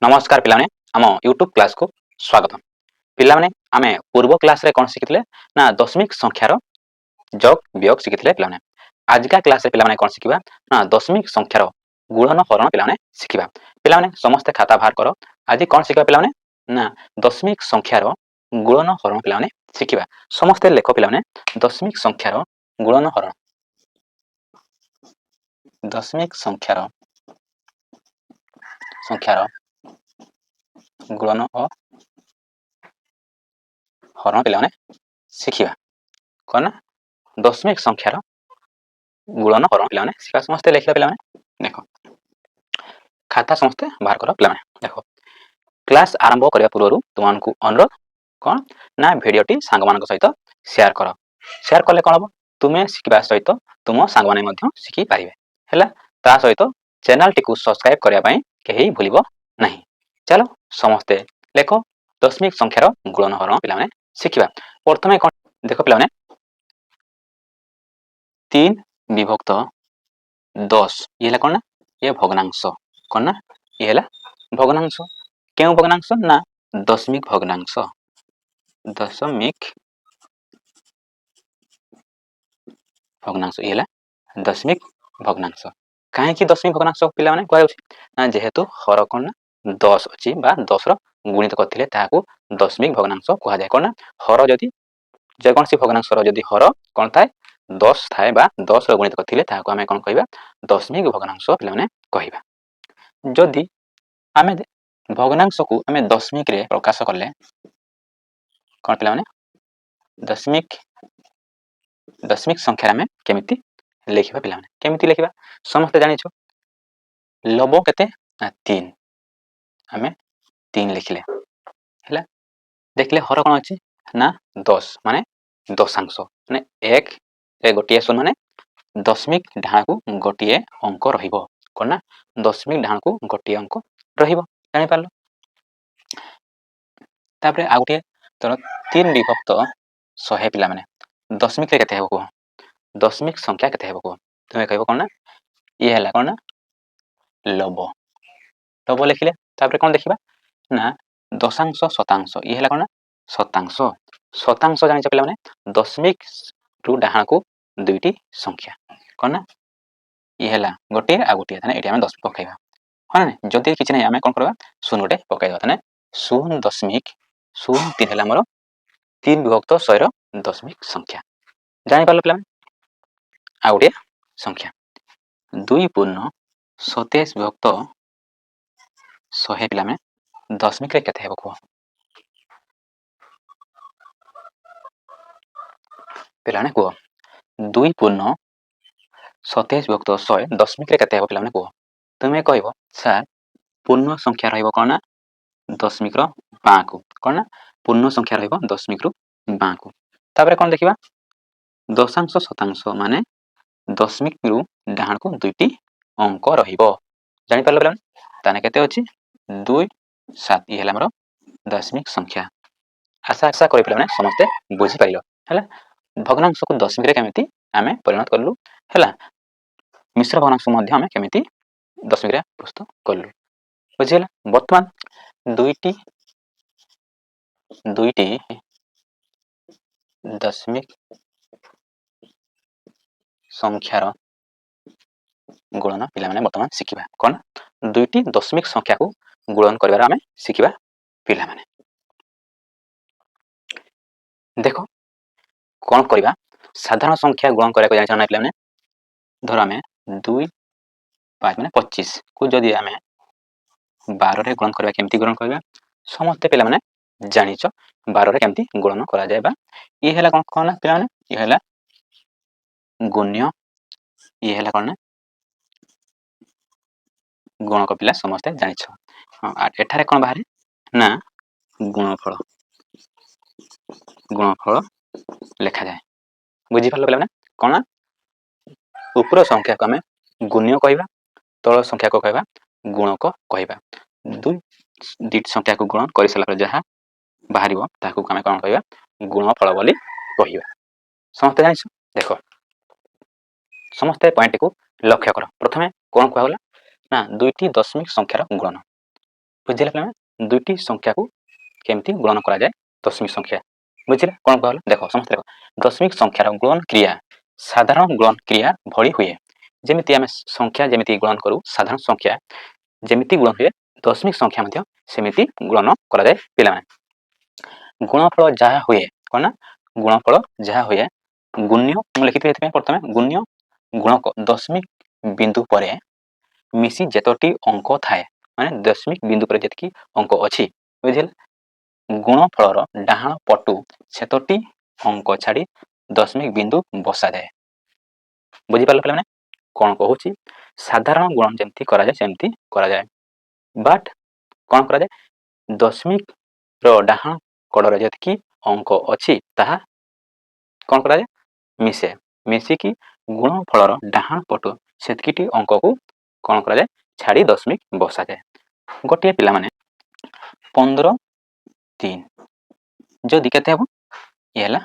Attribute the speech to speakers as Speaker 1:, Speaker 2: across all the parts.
Speaker 1: नमस्कार पिलाने आम यूट्यूब क्लास को स्वागत पिलाने आमे पूर्व क्लास रे कौन शिखिले ना दशमिक संख्यार जग वियोग शिखिले पिलाने आजका क्लास रे पिलाने कौन शिखिबा ना दशमिक संख्यार गुणन हरण पिलाने शिखिबा पिलाने समस्त खाता बाहर करो आज कौन शिखिबा पिलाने ना दशमिक संख्यार गुणन हरण पिलाने शिखिबा समस्त लेख पिलाने दशमिक संख्यार गुणन हरण दशमिक संख्यार संख्यार गुणन और हरण पिलाने शिखिबा कौन ना दशमिक संख्यार गुणन हरण पिलाने शिखा समस्ते लिखिला पिलाने देखो खाता समस्ते बाहर कर पिलाने देखो क्लास आरंभ करने पूर्व तुमको अनुरोध कौन ना भिडटी सांग मान सहित शेयर कले कौन हम तुम्हें शिखा सहित तुम सांग मैंने शिखी पारे है ता सहित चैनल टी सब्सक्राइब करने कहीं भूल ना चलो समस्ते लेख दशमिक संख्यार गुणन हरण पिलाने शिखा प्रथम कौन देख पिलाने 3 विभक्त 10 ये कौन ना ये भग्नांश कौन ना ये भग्नांश क्यों भग्नांश ना दशमिक भग्नांश दशमिक भग्नांश ये दशमिक भग्नांश कहीं दशमिक भग्नांश पिला माने कहना जेहेतु हर कौन ना 10 अच्छी 10 गुणित करते दशमिक भग्नांश कह जाए कौन ना हर जदि जेकोसी भग्नांश जदि हर कौन थाए 10 थाए 10 गुणित करते आम कौन कह दशमिक भग्नांश पे कहवा जदि आम भग्नांश को आम दशमिक रे प्रकाश कले कौन पे दशमिक दशमिक संख्या आम केमिति लिखा पे केमिति लिखा समस्ते जानिछ लब केते 3 आम 3 लिखिले है देखले हर कौन अच्छी ना 10 माने दशांश माने 1 गोटे शून्य माने दशमिक ढाण को गोटे अंक रहिबो कौन ना दशमिक ढाण को गोटे अंक रहिबो जानि पारलो तापरे आ गोटे तर 3 विभक्त 100 पिला माने दशमिक रे केते हेबो को दशमिक संख्या केते हेबो को तुमे कहबो कौन ना ये हला कौन ना लब लब लिखिले तापरे कौन देखिबा ना दशांश शतांश ये हला कौन ना शतांश शतांश जानि पिला माने दशमिक रु डाहाण को दुईटी संख्या कौन ना ये हला गोटे आ गोटे थाने एटी आमे 10 पकाइबा हां ना जदि किछि नै आमे कोन करबा शून्य गोटे पकाइबा थाने 0.03 हला हमर 3 विभक्त 100 रो दशमिक संख्या जानि पारलो पिला आ गोटे संख्या 2 पूर्ण 27 विभक्त 100 पिला में दशमिक रे केते हेबो को पिला ने को 2 पूर्ण 27 विभक्त 100 दशमिक रे केते हेबो पिला ने को तुमे कहबो सर पूर्ण संख्या रहइबो कोन ना दशमिक रो बाँ को कोन ना पूर्ण संख्या रहइबो दशमिक रो बाँ को तापरे कोन देखिबा दशांश शतांश माने दशमिक रु डाहाण को दुईटी अंक रहिबो जानि पारलो पिला ताने केते अछि 2 7 ये हला हमर दशमिक संख्या आशा आशा करि पिला माने समस्त बुझि पाइलो हला भग्नांश को दशमिक रे केमिति आमे परिणत करलु हला मिश्र भग्नांश मध्य आमे केमिति दशमिक रे प्रस्तुत करलु बुझिला वर्तमान दुईटी दशमिक संख्यार गुणन पिला माने वर्तमान शिखिबा कोन दुईटी दशमिक संख्या को गुणन करिवार आमे शिखिबा पिला माने देखो कौन करवा साधारण संख्या गुणन करिया को जानि छना पिला माने धर आमे 2 5 माने 25 को जदि आमे 12 रे गुणन करबा केमिति गुणन करबा समस्त पिला माने जानिछ 12 रे केमिति गुणन करा जाय बा ये हला कोन कोन पिला माने ये हला गुण्य ये हला कोन गुणक पिला समस्त जानिछ हां एठारे कोन बाहरे ना गुणफल लिखा जाए बुझी पारलो पिला माने कोन ऊपर संख्या को आमे गुण्य कहबा तल संख्या को कहबा गुणक कहबा दुई संख्या को गुणन कर सारा जहाँ बाहर ताकू आम कौन कह गुणफल बोली कहवा समस्त जान देख समस्त पॉइंट को लक्ष्य कर प्रथमे कौन कहला ना दुईटी दशमिक संख्यार गुणन ବୁଝିଲେ ପିଲାମାନେ ଦୁଇଟି ସଂଖ୍ୟାକୁ କେମିତି ଗୁଣନ କରାଯାଏ ଦଶମିକ ସଂଖ୍ୟା ବୁଝିଲେ କ'ଣ କହିଲ ଦେଖ ସମସ୍ତେ ଦେଖ ଦଶମିକ ସଂଖ୍ୟାର ଗୁଣନ କ୍ରିୟା ସାଧାରଣ ଗୁଣନ କ୍ରିୟା ଭଳି ହୁଏ ଯେମିତି ଆମେ ସଂଖ୍ୟା ଯେମିତି ଗୁଣନ କରୁ ସାଧାରଣ ସଂଖ୍ୟା ଯେମିତି ଗୁଣନ ହୁଏ ଦଶମିକ ସଂଖ୍ୟା ମଧ୍ୟ ସେମିତି ଗୁଣନ କରାଯାଏ ପିଲାମାନେ ଗୁଣଫଳ ଯାହା ହୁଏ କ'ଣ ନା ଗୁଣଫଳ ଯାହା ହୁଏ ଗୁଣ୍ୟ ମୁଁ ଲେଖିଥିଲି ଏଥିପାଇଁ ପ୍ରଥମେ ଗୁଣ୍ୟ ଗୁଣକ ଦଶମିକ ବିନ୍ଦୁ ପରେ ମିଶି ଯେତୋଟି ଅଙ୍କ ଥାଏ ମାନେ ଦଶମିକ ବିନ୍ଦୁ ପରେ ଯେତିକି ଅଙ୍କ ଅଛି ବୁଝିଲେ ଗୁଣଫଳର ଡାହାଣ ପଟୁ ସେତୋଟି ଅଙ୍କ ଛାଡ଼ି ଦଶମିକ ବିନ୍ଦୁ ବସାଯାଏ ବୁଝିପାରିଲ ପିଲାମାନେ କ'ଣ କହୁଛି ସାଧାରଣ ଗୁଣନ ଯେମିତି କରାଯାଏ ସେମିତି କରାଯାଏ ବଟ୍ କ'ଣ କରାଯାଏ ଦଶମିକର ଡାହାଣ କଡ଼ରେ ଯେତିକି ଅଙ୍କ ଅଛି ତାହା କ'ଣ କରାଯାଏ ମିଶେ ମିଶିକି ଗୁଣଫଳର ଡାହାଣ ପଟୁ ସେତିକିଟି ଅଙ୍କକୁ କ'ଣ କରାଯାଏ ଛାଡ଼ି ଦଶମିକ ବସାଯାଏ ଗୋଟିଏ ପିଲାମାନେ 15 3 ଯଦି କେତେ ହେବ ଇଏ ହେଲା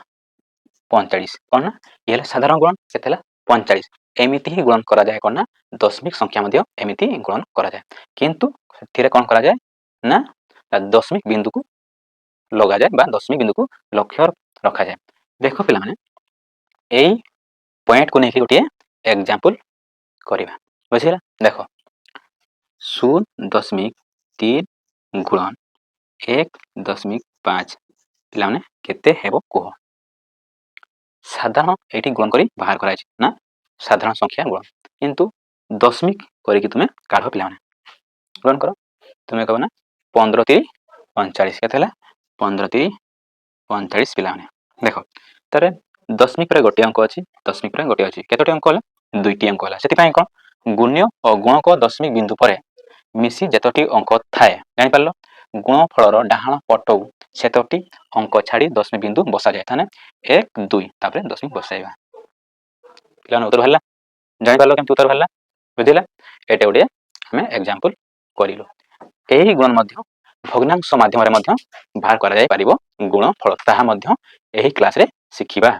Speaker 1: 45 କ'ଣ ନା ଇଏ ହେଲା ସାଧାରଣ ଗୁଣନ କେତେ ହେଲା 45 ଏମିତି ହିଁ ଗୁଣନ କରାଯାଏ କ'ଣ ନା ଦଶମିକ ସଂଖ୍ୟା ମଧ୍ୟ ଏମିତି ଗୁଣନ କରାଯାଏ କିନ୍ତୁ ସେଥିରେ କ'ଣ କରାଯାଏ ନା ଦଶମିକ ବିନ୍ଦୁକୁ ଲଗାଯାଏ ବା ଦଶମିକ ବିନ୍ଦୁକୁ ଲକ୍ଷ୍ୟ ରଖାଯାଏ ଦେଖ ପିଲାମାନେ ଏଇ ପଏଣ୍ଟକୁ ନେଇକି ଗୋଟିଏ ଏକ୍ଜାମ୍ପଲ କରିବା ବୁଝିଲା ଦେଖ 0.3 ଗୁଣନ 1.5 ପିଲାମାନେ କେତେ ହେବ କୁହ ସାଧାରଣ ଏଇଠି ଗୁଣନ କରି ବାହାର କରାଯାଇଛି ନା ସାଧାରଣ ସଂଖ୍ୟା ଗୁଣନ କିନ୍ତୁ ଦଶମିକ କରିକି ତୁମେ କାଢ଼ ପିଲାମାନେ ଗୁଣନ କର ତୁମେ କହିବ ନା 15 3 45 କେତେ ହେଲା 15 3 45 ପିଲାମାନେ ଦେଖ ତାର ଦଶମିକରେ ଗୋଟିଏ ଅଙ୍କ ଅଛି ଦଶମିକରେ ଗୋଟିଏ ଅଛି କେତୋଟି ଅଙ୍କ ହେଲା ଦୁଇଟି ଅଙ୍କ ହେଲା ସେଥିପାଇଁ କ'ଣ ଗୁଣ୍ୟ ଓ ଗୁଣକ ଦଶମିକ ବିନ୍ଦୁ ପରେ ମିଶି ଯେତୋଟି ଅଙ୍କ ଥାଏ ଜାଣିପାରିଲ ଗୁଣଫଳର ଡାହାଣ ପଟୁ ସେତୋଟି ଅଙ୍କ ଛାଡ଼ି ଦଶମିକ ବିନ୍ଦୁ ବସାଯାଏ ତାହେଲେ 1 2 ତାପରେ ଦଶମିକ ବସାଇବା ପିଲାମାନେ ଉତ୍ତର ବାହାରିଲା ଜାଣିପାରିଲ କେମିତି ଉତ୍ତର ବାହାରିଲା ବୁଝିଲା ଏଇଟା ଗୋଟିଏ ଆମେ ଏକ୍ଜାମ୍ପଲ କରିଲୁ ଏହି ଗୁଣନ ମଧ୍ୟ ଭଗ୍ନାଂଶ ମାଧ୍ୟମରେ ମଧ୍ୟ ବାହାର କରାଯାଇ ପାରିବ ଗୁଣଫଳ ତାହା ମଧ୍ୟ ଏହି କ୍ଲାସରେ ଶିଖିବା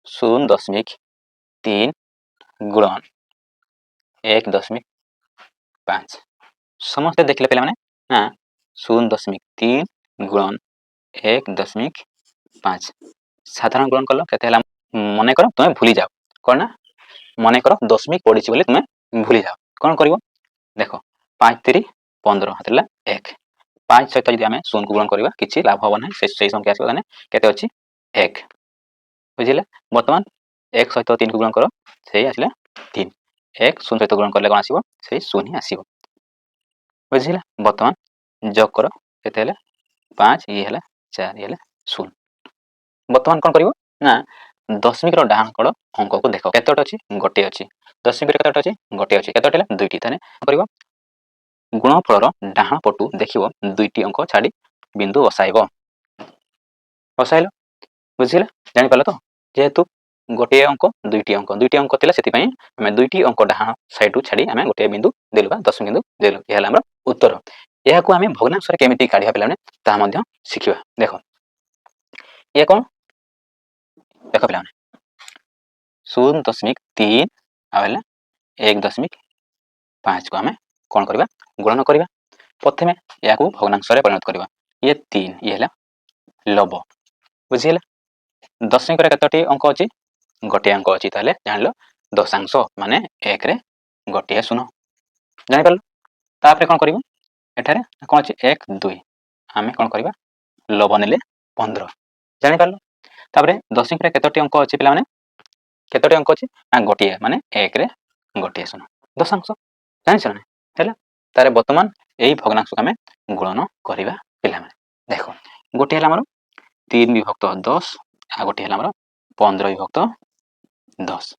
Speaker 1: 0.3 ଗୁଣନ 1.5 ସମସ୍ତେ ଦେଖିଲେ ପିଲାମାନେ ନା 0.3 ଗୁଣନ 1.5 ସାଧାରଣ ଗୁଣନ କଲ କେତେ ହେଲା ମନେକର ତୁମେ ଭୁଲି ଯାଅ କ'ଣ ନା ମନେକର ଦଶମିକ ପଡ଼ିଛି ବୋଲି ତୁମେ ଭୁଲି ଯାଅ କ'ଣ କରିବ ଦେଖ 5 3 15 ହେଲା 1 5 ସହିତ ଯଦି ଆମେ 0କୁ ଗୁଣନ କରିବା କିଛି ଲାଭ ହେବ ନାହିଁ ସେଇ ସଂଖ୍ୟା ଆସିବ ତାହେଲେ କେତେ ଅଛି 1 ବୁଝିଲେ ବର୍ତ୍ତମାନ 1 ସହିତ 3କୁ ଗୁଣନ କର ସେଇ ଆସିଲା 3 1 0 ସହିତ ଗୁଣନ କଲେ କ'ଣ ଆସିବ ସେଇ 0 ହିଁ ଆସିବ ବୁଝିଲା ବର୍ତ୍ତମାନ ଯୋଗ କର କେତେ ହେଲା 5 ଇଏ ହେଲା 4 ଇଏ ହେଲା 0 ବର୍ତ୍ତମାନ କ'ଣ କରିବ ନା ଦଶମିକର ଡାହାଣ କଡ଼ ଅଙ୍କକୁ ଦେଖ କେତୋଟି ଅଛି ଗୋଟିଏ ଅଛି ଦଶମିକରେ କେତୋଟି ଅଛି ଗୋଟିଏ ଅଛି କେତୋଟି ହେଲା ଦୁଇଟି ତାହେଲେ କ'ଣ କରିବ ଗୁଣଫଳର ଡାହାଣ ପଟୁ ଦେଖିବ ଦୁଇଟି ଅଙ୍କ ଛାଡ଼ି ବିନ୍ଦୁ ବସାଇବ ବସାଇଲ ବୁଝିଲା ଜାଣିପାରିଲ ତ ଯେହେତୁ ଗୋଟିଏ ଅଙ୍କ ଦୁଇଟି ଅଙ୍କ ଥିଲା ସେଥିପାଇଁ ଆମେ ଦୁଇଟି ଅଙ୍କ ଡାହାଣ ସାଇଡ଼ରୁ ଛାଡ଼ି ଆମେ ଗୋଟିଏ ବିନ୍ଦୁ ଦେଲୁ ବା ଦଶମିକ ବିନ୍ଦୁ ଦେଲୁ ଏହା ହେଲା ଆମର ଉତ୍ତର ଏହାକୁ ଆମେ ଭଗ୍ନାଂଶରେ କେମିତି କାଢ଼ିବା ପିଲାମାନେ ତାହା ମଧ୍ୟ ଶିଖିବା ଦେଖ ଇଏ କ'ଣ ଦେଖ ପିଲାମାନେ 0.3 ଆଉ ହେଲା 1.5କୁ ଆମେ କ'ଣ କରିବା ଗୁଣନ କରିବା ପ୍ରଥମେ ଏହାକୁ ଭଗ୍ନାଂଶରେ ପରିଣତ କରିବା ଇଏ 3 ଇଏ ହେଲା ଲବ ବୁଝିହେଲା ଦଶମିକରେ କେତୋଟି ଅଙ୍କ ଅଛି ଗୋଟିଏ ଅଙ୍କ ଅଛି ତାହେଲେ ଜାଣିଲ ଦଶାଂଶ ମାନେ 1ରେ ଗୋଟିଏ ଶୂନ ଜାଣିପାରିଲ ତାପରେ କ'ଣ କରିବ ଏଠାରେ କ'ଣ ଅଛି 1 2 ଆମେ କ'ଣ କରିବା ଲବ ନେଲେ 15 ଜାଣିପାରିଲ ତାପରେ ଦଶମିକରେ କେତୋଟି ଅଙ୍କ ଅଛି ପିଲାମାନେ କେତୋଟି ଅଙ୍କ ଅଛି ନା ଗୋଟିଏ ମାନେ 1ରେ ଗୋଟିଏ ଶୂନ ଦଶାଂଶ ଜାଣିଛ ନା ହେଲା ତାହେଲେ ବର୍ତ୍ତମାନ ଏହି ଭଗ୍ନାଂଶକୁ ଆମେ ଗୁଣନ କରିବା ପିଲାମାନେ ଦେଖ ଗୋଟିଏ ହେଲା ଆମର 3 ବିଭକ୍ତ 10 ଆଉ ଗୋଟିଏ ହେଲା ଆମର 15 ବିଭକ୍ତ 10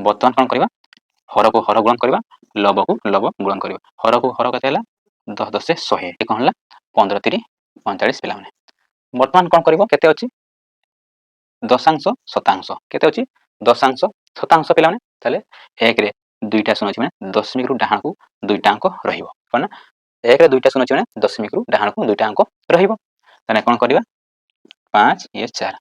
Speaker 1: ବର୍ତ୍ତମାନ କ'ଣ କରିବା ହରକୁ ହର ଗୁଣନ କରିବା ଲବକୁ ଲବ ଗୁଣନ କରିବା ହରକୁ ହର କେତେ ହେଲା 10 10 100 କ'ଣ ହେଲା 15 3 45 ପିଲାମାନେ ବର୍ତ୍ତମାନ କ'ଣ କରିବ କେତେ ଅଛି ଦଶାଂଶ ଶତାଂଶ କେତେ ଅଛି ଦଶାଂଶ ଶତାଂଶ ପିଲାମାନେ ତାହେଲେ 1ରେ ଦୁଇଟା ଶୂନ ଅଛି ମାନେ ଦଶମିକରୁ ଡାହାଣକୁ ଦୁଇଟା ଅଙ୍କ ରହିବ କ'ଣ ନା 1ରେ ଦୁଇଟା ଶୂନ ଅଛି ମାନେ ଦଶମିକରୁ ଡାହାଣକୁ ଦୁଇଟା ଅଙ୍କ ରହିବ ତାହେଲେ କ'ଣ କରିବା 5 ଇଏ 4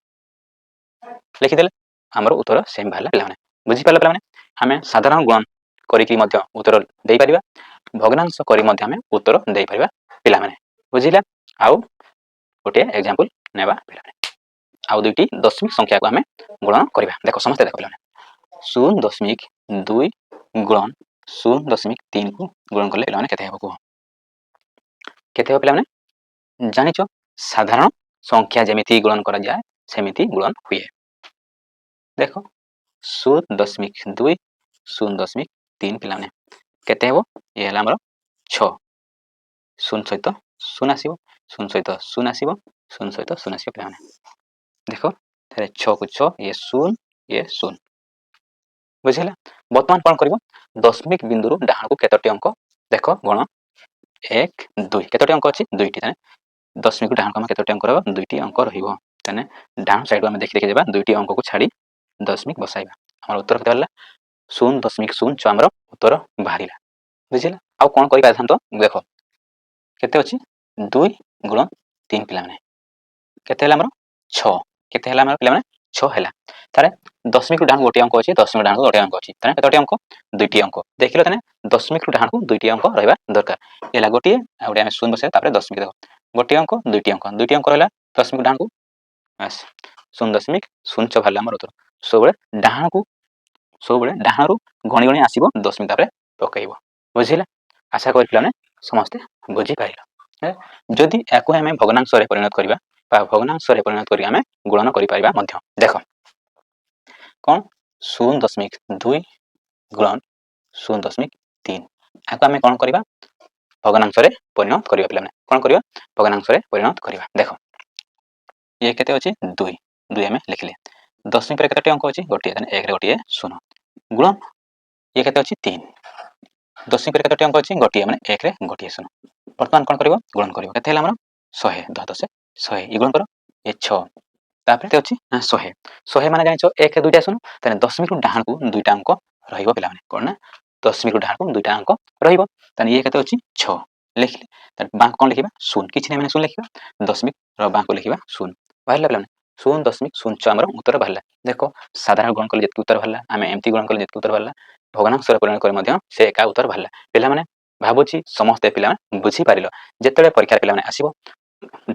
Speaker 1: ଲେଖିଦେଲେ ଆମର ଉତ୍ତର ସେମ୍ ବାହାରିଲା ପିଲାମାନେ ବୁଝିପାରିଲ ପିଲାମାନେ ଆମେ ସାଧାରଣ ଗୁଣନ କରିକି ମଧ୍ୟ ଉତ୍ତର ଦେଇପାରିବା ଭଗ୍ନାଂଶ କରି ମଧ୍ୟ ଆମେ ଉତ୍ତର ଦେଇପାରିବା ପିଲାମାନେ ବୁଝିଲା। ଆଉ ଗୋଟିଏ ଏକ୍ଜାମ୍ପଲ ନେବା ପିଲାମାନେ। ଆଉ ଦୁଇଟି ଦଶମିକ ସଂଖ୍ୟାକୁ ଆମେ ଗୁଣନ କରିବା। ଦେଖ ସମସ୍ତେ ଦେଖ ପିଲାମାନେ 0.2 ଗୁଣନ 0.3 କୁ ଗୁଣନ କଲେ ପିଲାମାନେ କେତେ ହେବ କୁହ? କେତେ ହେବ ପିଲାମାନେ? ଜାଣିଛ ସାଧାରଣ ସଂଖ୍ୟା ଯେମିତି ଗୁଣନ କରାଯାଏ ସେମିତି ଗୁଣନ ହୁଏ। ଦେଖ 0.2 0.3 ପିଲାମାନେ କେତେ ହେବ? ଇଏ ହେଲା ଆମର 6 0 ସହିତ 0 ଆସିବ 0 ସହିତ 0 ଆସିବ 0 ସହିତ 0 ଆସିବ ପିଲାମାନେ। ଦେଖ 6 କୁ 6 ଇଏ 0 ଇଏ 0 ବୁଝିହେଲା। ବର୍ତ୍ତମାନ କ'ଣ କରିବ? ଦଶମିକ ବିନ୍ଦୁରୁ ଡାହାଣକୁ କେତୋଟି ଅଙ୍କ ଦେଖ ଗଣ 1 2 କେତୋଟି ଅଙ୍କ ଅଛି? 2ଟି। ତାହେଲେ ଦଶମିକ ଡାହାଣକୁ ଆମେ କେତୋଟି ଅଙ୍କ ରହିବ? 2ଟି ଅଙ୍କ ରହିବ। ତାହେଲେ ଡାହାଣ ସାଇଡ୍ ଆମେ ଦେଖି ଯିବା 2ଟି ଅଙ୍କକୁ ଛାଡ଼ି ଦଶମିକ ବସାଇବା। ଆମର ଉତ୍ତର କେତେ ହେଲା? 0.06 ଆମର ଉତ୍ତର ବାହାରିଲା। ବୁଝିଲା। ଆଉ କ'ଣ କରିପାରିଥାନ୍ତ? ଦେଖ କେତେ ଅଛି? 2 ଗୁଣ 3 ପିଲାମାନେ କେତେ ହେଲା ଆମର? 6 କେତେ ହେଲା ଆମର ପିଲାମାନେ? 6 ହେଲା। ତାହେଲେ ଦଶମିକ ଡାହାଣକୁ ଗୋଟିଏ ଅଙ୍କ ଅଛି, ଦଶମିକ ଡାହାଣକୁ ଗୋଟିଏ ଅଙ୍କ ଅଛି। ତାହେଲେ କେତୋଟି ଅଙ୍କ? 2ଟି ଅଙ୍କ। ଦେଖିଲ ତାହେଲେ ଦଶମିକ ଡାହାଣକୁ 2ଟି ଅଙ୍କ ରହିବା ଦରକାର। ହେଲା ଗୋଟିଏ ଆଉ ଗୋଟେ ଆମେ 0 ବସାଇବା ତାପରେ ଦଶମିକ ଦେଖ ଗୋଟିଏ ଅଙ୍କ 2ଟି ଅଙ୍କ 2ଟି ଅଙ୍କ ରହିଲା ଦଶମିକ ଡାହାଣକୁ ବାସ୍ 0.06 ବାହାରିଲା ଆମର ଉତ୍ତର। ସବୁବେଳେ ଡାହାଣରୁ ଗଣି ଗଣି ଆସିବ ଦଶମିକ ତାପରେ ପକେଇବ। ବୁଝିଲା। ଆଶା କରି ପିଲାମାନେ ସମସ୍ତେ ବୁଝିପାରିଲ। ଯଦି ୟାକୁ ଆମେ ଭଗ୍ନାଂଶରେ ପରିଣତ କରିବା ବା ଭଗ୍ନାଂଶରେ ପରିଣତ କରି ଆମେ ଗୁଣନ କରିପାରିବା ମଧ୍ୟ। ଦେଖ କ'ଣ 0.2 ଗୁଣନ 0.3 ୟାକୁ ଆମେ କ'ଣ କରିବା? ଭଗ୍ନାଂଶରେ ପରିଣତ କରିବା ପିଲାମାନେ। କ'ଣ କରିବା? ଭଗ୍ନାଂଶରେ ପରିଣତ କରିବା। ଦେଖ ଇଏ କେତେ ଅଛି? 2 ଆମେ ଲେଖିଲେ। ଦଶମିକରେ କେତୋଟି ଅଙ୍କ ଅଛି? ଗୋଟିଏ। ତାହେଲେ 1ରେ ଗୋଟିଏ 0 ଗୁଣନ ଇଏ କେତେ ଅଛି? 3 ଦଶମିକରେ କେତୋଟି ଅଙ୍କ ଅଛି? ଗୋଟିଏ ମାନେ 1ରେ ଗୋଟିଏ 0। ବର୍ତ୍ତମାନ କ'ଣ କରିବ? ଗୁଣନ କରିବ। କେତେ ହେଲା ଆମର? 100 10 10 100 ଇ ଗୁଣନ କର ଏ 6 ତାପରେ କେତେ ଅଛି? ନା 100 100 ମାନେ ଜାଣିଛ 1ରେ 2ଟା 0 ତାହେଲେ ଦଶମିକରୁ ଡାହାଣକୁ 2ଟା ଅଙ୍କ ରହିବ ପିଲାମାନେ। କ'ଣ ନା ଦଶମିକରୁ ଡାହାଣକୁ 2ଟା ଅଙ୍କ ରହିବ। ତାହେଲେ ଇଏ କେତେ ଅଛି? 6 ଲେଖିଲେ। ତାହେଲେ ବାଙ୍କ କ'ଣ ଲେଖିବା? 0 କିଛି ନାହିଁ ମାନେ 0 ଲେଖିବା। ଦଶମିକର ବାଙ୍କୁ ଲେଖିବା 0 ବାହାରିଲା ପିଲାମାନେ। 0.06 ଆମର ଉତ୍ତର ବାହାରିଲା। ଦେଖ ସାଧାରଣ ଗୁଣନ କଲେ ଯେତିକି ଉତ୍ତର ବାହାରିଲା, ଆମେ ଏମିତି ଗୁଣନ କଲେ ଯେତିକି ଉତ୍ତର ବାହାରିଲା, ଭଗ୍ନାଂଶରେ ପରିଣତ କରି ମଧ୍ୟ ସେ ଏକା ଉତ୍ତର ବାହାରିଲା। ପିଲାମାନେ ଭାବୁଛି ସମସ୍ତେ ପିଲାମାନେ ବୁଝିପାରିଲ। ଯେତେବେଳେ ପରୀକ୍ଷାରେ ପିଲାମାନେ ଆସିବ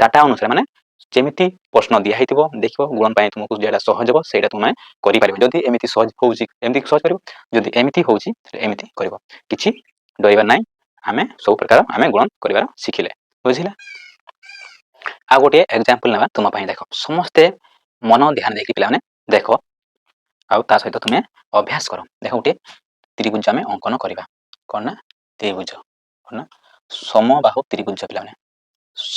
Speaker 1: ଡାଟା ଅନୁସାରେ ମାନେ ଯେମିତି ପ୍ରଶ୍ନ ଦିଆ ହେଇଥିବ ଦେଖିବ ଗୁଣନ ପାଇଁ ତୁମକୁ ଯେଉଁଟା ସହଜ ହେବ ସେଇଟା ତୁମେ କରିପାରିବ। ଯଦି ଏମିତି ସହଜ ହେଉଛି ଏମିତି ସହଜ କରିବ, ଯଦି ଏମିତି ହେଉଛି ଏମିତି କରିବ। କିଛି ଡରିବାର ନାହିଁ। ଆମେ ସବୁ ପ୍ରକାର ଆମେ ଗୁଣନ କରିବାର ଶିଖିଲେ। ବୁଝିଲା। ଆଉ ଗୋଟିଏ ଏକ୍ଜାମ୍ପଲ ନେବା ତୁମ ପାଇଁ। ଦେଖ ସମସ୍ତେ ମନ ଧ୍ୟାନ ଦେଇକି ପିଲାମାନେ ଦେଖ ଆଉ ତା ସହିତ ତୁମେ ଅଭ୍ୟାସ କର। ଦେଖ ଗୋଟିଏ ତ୍ରିଭୁଜ ଆମେ ଅଙ୍କନ କରିବା। କ'ଣ ନା ତ୍ରିଭୁଜ କ'ଣ ନା ସମବାହୁ ତ୍ରିଭୁଜ ପିଲାମାନେ।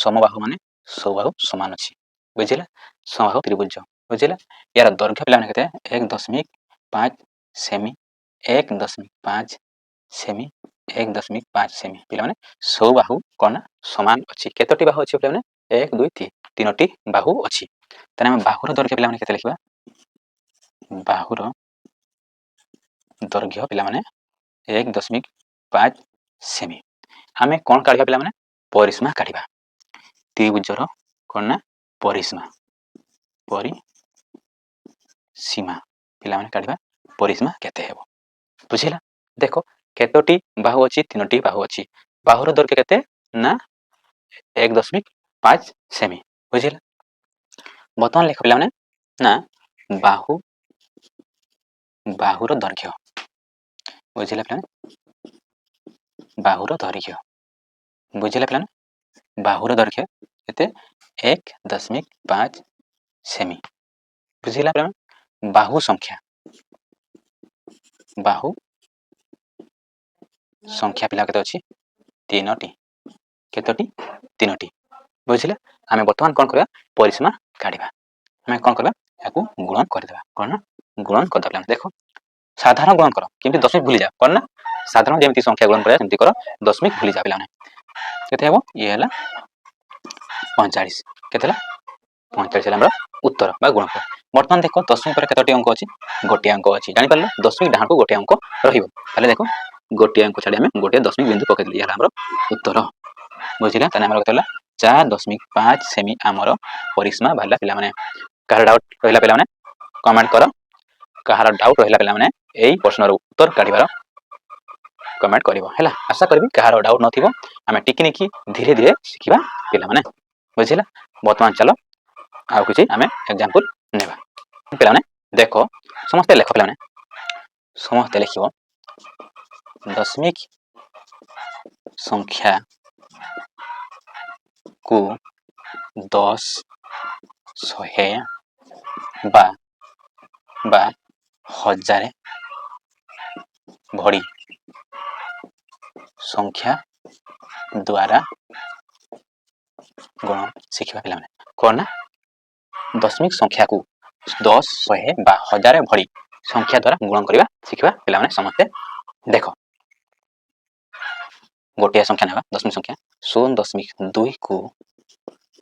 Speaker 1: ସମବାହୁ ମାନେ ସବୁ ବାହୁ ସମାନ ଅଛି। ବୁଝିଲା। ସମବାହୁ ତ୍ରିଭୁଜ ବୁଝିଲା। ୟାର ଦୈର୍ଘ୍ୟ ପିଲାମାନେ କେତେ? 1.5 ସେମି 1.5 ସେମି 1.5 ସେମି ପିଲାମାନେ ସବୁ ବାହୁ କ'ଣ ନା ସମାନ ଅଛି। କେତୋଟି ବାହୁ ଅଛି ପିଲାମାନେ? 1 2 3 3ଟି ବାହୁ ଅଛି। ତାହେଲେ ଆମେ ବାହୁର ଦୈର୍ଘ୍ୟ ପିଲାମାନେ କେତେ ଲେଖିବା? ବାହୁର ଦୈର୍ଘ୍ୟ ପିଲାମାନେ 1.5 ସେମି। ଆମେ କ'ଣ କାଢ଼ିବା ପିଲାମାନେ? ପରିସୀମା କାଢ଼ିବା। ତ୍ରିଭୁଜର କ'ଣ ନା ପରିସୀମା ପିଲାମାନେ କାଢ଼ିବା। ପରିସୀମା କେତେ ହେବ? ବୁଝିଲା। ଦେଖ କେତୋଟି ବାହୁ ଅଛି? 3ଟି ବାହୁ ଅଛି। ବାହୁର ଦୈର୍ଘ୍ୟ କେତେ? ନା 1.5 ସେମି। ବୁଝିଲା। ବର୍ତ୍ତମାନ ଲେଖ ପିଲାମାନେ ନା ବାହୁର ଦୈର୍ଘ୍ୟ। ବୁଝିଲା ପିଲାମାନେ। ବାହୁର ଦୈର୍ଘ୍ୟ ବୁଝିଲା ପିଲାମାନେ। ବାହୁର ଦୈର୍ଘ୍ୟ କେତେ? 1.5 ସେମି। ବୁଝିଲା ପିଲାମାନେ। ବାହୁ ସଂଖ୍ୟା ପିଲା କେତେ ଅଛି? 3ଟି। କେତୋଟି? 3ଟି। ବୁଝିଲେ। ଆମେ ବର୍ତ୍ତମାନ କ'ଣ କରିବା? ପରିସୀମା କାଢ଼ିବା। ଆମେ କ'ଣ କରିବା? ଏହାକୁ ଗୁଣନ କରିଦେବା। କ'ଣ ନା ଗୁଣନ କରିଦେବା। ଦେଖ ସାଧାରଣ ଗୁଣନ କର କିନ୍ତୁ ଦଶମିକ ଭୁଲିଯାଅ। କ'ଣ ନା ସାଧାରଣ ଯେମିତି ସଂଖ୍ୟା ଗୁଣନ କରିବା ସେମିତି କର, ଦଶମିକ ଭୁଲିଯାଅ ପିଲାମାନେ। କେତେ ହେବ? ଇଏ ହେଲା 45। କେତେ ହେଲା? 45 ହେଲା ଆମର ଉତ୍ତର ବା ଗୁଣଫଳ। ବର୍ତ୍ତମାନ ଦେଖ ଦଶମିକରେ କେତୋଟି ଅଙ୍କ ଅଛି? ଗୋଟିଏ ଅଙ୍କ ଅଛି। ଜାଣିପାରିଲ ଦଶମିକ ଡାହାଣକୁ ଗୋଟିଏ ଅଙ୍କ ରହିବ। ତାହେଲେ ଦେଖ ଗୋଟିଏ ଅଙ୍କ ଛାଡ଼ି ଆମେ ଗୋଟିଏ ଦଶମିକ ବିନ୍ଦୁ ପକେଇଦେଲେ ଇଏ ହେଲା ଆମର ଉତ୍ତର। ବୁଝିଲା। ତାହେଲେ ଆମର କେତେ ହେଲା? 4.5 ସେମି ଆମର ପରିସୀମା ବାହାରିଲା ପିଲାମାନେ। କାହାର ଡାଉଟ୍ ରହିଲା ପିଲାମାନେ କମେଣ୍ଟ କର। କାହାର ଡାଉଟ୍ ରହିଲା ପିଲାମାନେ ଏଇ ପ୍ରଶ୍ନର ଉତ୍ତର କାଢ଼ିବାର कमेंट करिवो हैला। आशा करबी कहार डाउट नथिबो आमे टिकनिकी धीरे धीरे शिखिबा पिला माने बुझिला। वर्तमान चलो आउ किछि आमे एग्जांपल नेबा। पिला माने देखो समस्त लेख पिला माने समस्त लिखिबो दशमिक संख्या को 10 100 बा हजारे भड़ी संख्या द्वारा गुण शिखिबा पिला माने कोन ना दशमिक संख्या को 10 100 बा हजारे भड़ी संख्या द्वारा गुण करबा शिखिबा पिला माने समस्त देखो गोटे संख्या नेबा दशमिक संख्या 0.2 को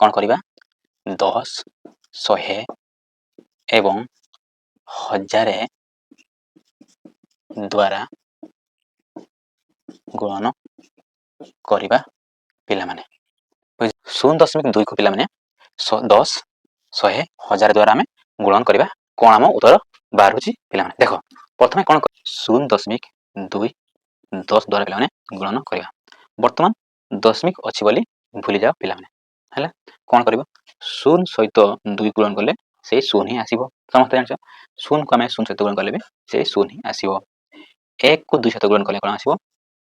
Speaker 1: कोन करबा 10 100 एवं हजारे द्वारा गुणन करबा पिला माने 0.2 को पिला माने 10 100 1000 द्वारा आमे गुणन करबा कोन आम उत्तर बाहरुची पिला माने देखो प्रथमे कोन 0.2 10 द्वारा पिला माने गुणन करबा वर्तमान दशमिक अछि बोली भूली जाओ पिला माने हैला कोन करबा 0 सहित 2 गुणन करले से 0 ही आसीबो समस्त जानछ 0 को आमे 0 सहित गुणन करले से 0 ही आसीबो 1 को 2 सहित गुणन करले कोन आसीबो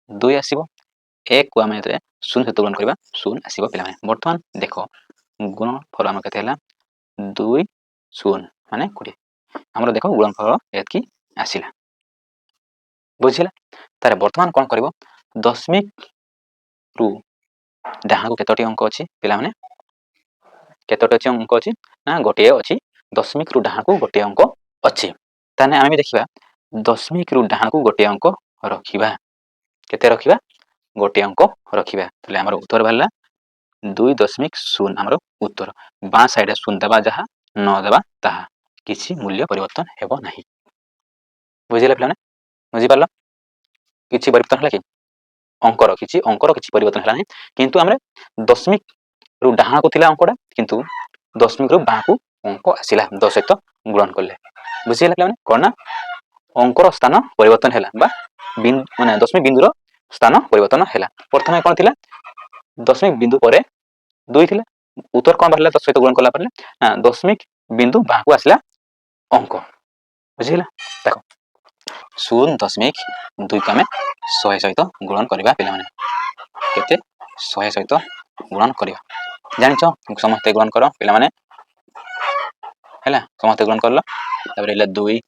Speaker 1: 2 आसीबो 1 को आमे 0 सहित गुणन करबा 0 आसीबो पिला माने वर्तमान देखो गुणन फल आम केते हैला 2 0 माने 20 हमरो देखो गुणन फल एतकी आसीला बुझिला तारे वर्तमान कोन करबो दशमिक रु डाहां को केतोटी अंक अछि पिला माने केतोटी अछि अंक अछि ना गोटे अछि दशमिक रु डाहां को गोटे अंक अछि ताने आमे देखिबा दशमिक रु डाहां को गोटे अंक रखिबा केते रखिबा गोटे अंक रखिबा तले हमर उत्तर भाला 2.0 हमर उत्तर बा साइड शून्य दबा जहा न दबा ताहा किछि मूल्य परिवर्तन हेबो नाही बुझिला पिलाने बुझि पारला किछि परिवर्तन होला कि अंकर किछि परिवर्तन होला नाही किंतु हमरे दशमिक रु डाहां को थिला अंकडा किंतु दशमिक रु बां को अंक आसिला 10 सहित गुणन करले बुझिला पिलाने कोन ना अंकर स्थान परिवर्तन होला बा माने दशमिक बिंदुर स्थान परिवर्तन होला प्रथमे कोन थिला दशमिक बिंदु परे 2 थिला उत्तर कोन बाहरला 10 सहित गुणन करला परे ना दशमिक बिंदु बां को आसिला अंक बुझिला देखो 0.2 को आमे 100 सहित गुणन करबा पिला माने केते 100 सहित गुणन करबा जानिछो समस्त गुणन करो पिला माने हैला समस्त गुणन करलो तबरे हैला 2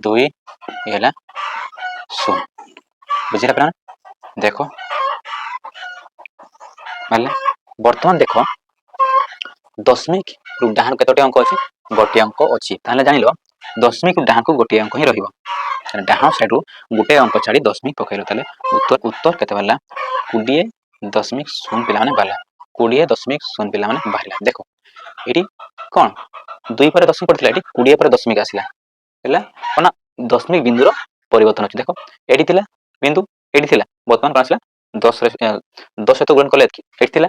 Speaker 1: 2 हैला 0 बुझिला पिला देखो माने वर्तमान देखो दशमिक रु डाहां केतोटी अंक अछि गोटे अंक अछि ताले जानिलो दशमिक डाहां को गोटे अंक ही रहिबो डाहां साइड रु गोटे अंक छाडी दशमिक पकैलो ताले उत्तर केते बाला 20.0 पिला माने बाला 20.0 पिला माने बाहला देखो एटी कोन 2 पर दशमिक पड़थिला एटी 20 पर दशमिक आसिला हैला कोना दशमिक बिंदु रो परिवर्तन अछि देखो एटी थिला बिंदु एटी थिला वर्तमान कोन आसिला 10 सहित गुणन करले एटी थिला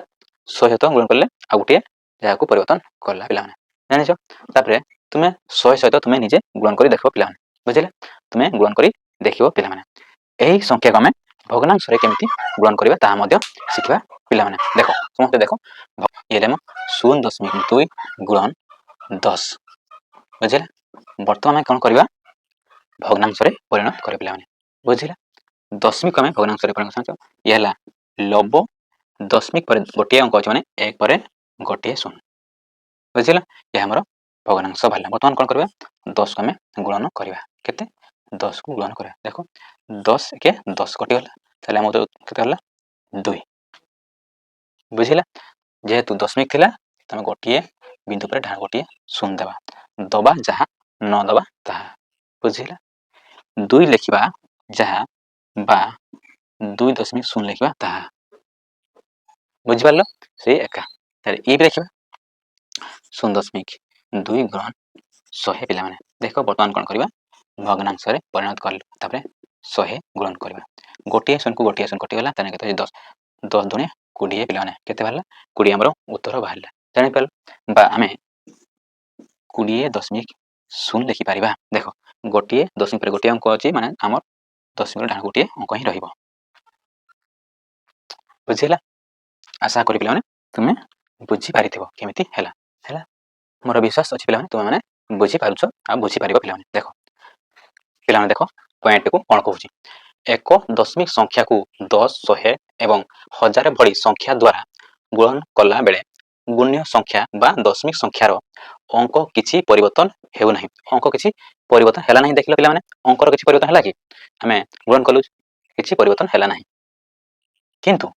Speaker 1: 100 सहित गुणन करले आ गुटे याको परिवर्तन करला पिला माने जानिछो तापरे तुमे 100 सहित तुमे निजे गुणन करी देखबो पिला माने बुझिले तुमे गुणन करी देखिबो पिला माने एही संख्या को हमें भग्नांश रे केमिति गुणन करबा ता मध्य शिखबा पिला माने देखो समस्त देखो येलेम 0.2 गुणन 10 बुझिले वर्तमान में कोन करबा भग्नांश रे परिणत करे पिला माने बुझिले दशमिक में भग्नांश रे परिणत संख्या येला लबो दशमिक पर गोटे अंक अछि माने 1 पर गोटे 0 बुझिले ये हमर भग्नांश भाला वर्तमान कोन करबा 10 को हमें गुणन करबा केते 10 को गुणन करबा देखो 10 के 10 कटि गला ताले हम केते हला 2 बुझिला जेहेतु दशमिक थिला तमे गोटिए बिंदु पर ढाण गोटिए शून्य देबा दबा जहा न दबा ताहा बुझिला 2 लिखिबा जहा बा 2.0 लिखिबा ताहा बुझि पारलो से एका तारे ई लिखिबा 0.2 गुणन 100 पिला माने देखो वर्तमान कोन करबा भग्नांश रे परिणत करल तापरे 100 गुणन करबा गोटिए शून्य को गोटिए शून्य कटि गला तने केते 10 10 दुने 20 पिला माने केते बाहरला 20 हमरो उत्तर बाहरला जानि पाल बा आमे 20.0 लिखि पारिबा देखो गोटिए दशमिक पर गोटिए अंक अछि माने हमर ଦଶମିକର ଡାହାଣ ଗୋଟିଏ ଅଙ୍କ ହିଁ ରହିବ। ବୁଝିହେଲା? ଆଶା କରି ପିଲାମାନେ ତୁମେ ବୁଝିପାରିଥିବ କେମିତି ହେଲା। ହେଲା, ମୋର ବିଶ୍ୱାସ ଅଛି ପିଲାମାନେ ତୁମେମାନେ ବୁଝିପାରୁଛ ଆଉ ବୁଝିପାରିବ ପିଲାମାନେ। ଦେଖ ପିଲାମାନେ, ଦେଖ ପଏଣ୍ଟକୁ କ'ଣ କହୁଛି। ଏକ ଦଶମିକ ସଂଖ୍ୟାକୁ 10, 100 ଏବଂ 1000 ଭଳି ସଂଖ୍ୟା ଦ୍ୱାରା ଗୁଣନ କଲା ବେଳେ ଗୁଣ୍ୟ ସଂଖ୍ୟା ବା ଦଶମିକ ସଂଖ୍ୟାର ଅଙ୍କ କିଛି ପରିବର୍ତ୍ତନ ହେଉନାହିଁ। ଅଙ୍କ କିଛି ପରିବର୍ତ୍ତନ ହେଲା ନାହିଁ। ଦେଖିଲ ପିଲାମାନେ, ଅଙ୍କର କିଛି ପରିବର୍ତ୍ତନ ହେଲା କି? ଆମେ ଗୁଣନ କଲୁ, କିଛି ପରିବର୍ତ୍ତନ ହେଲା ନାହିଁ। କିନ୍ତୁ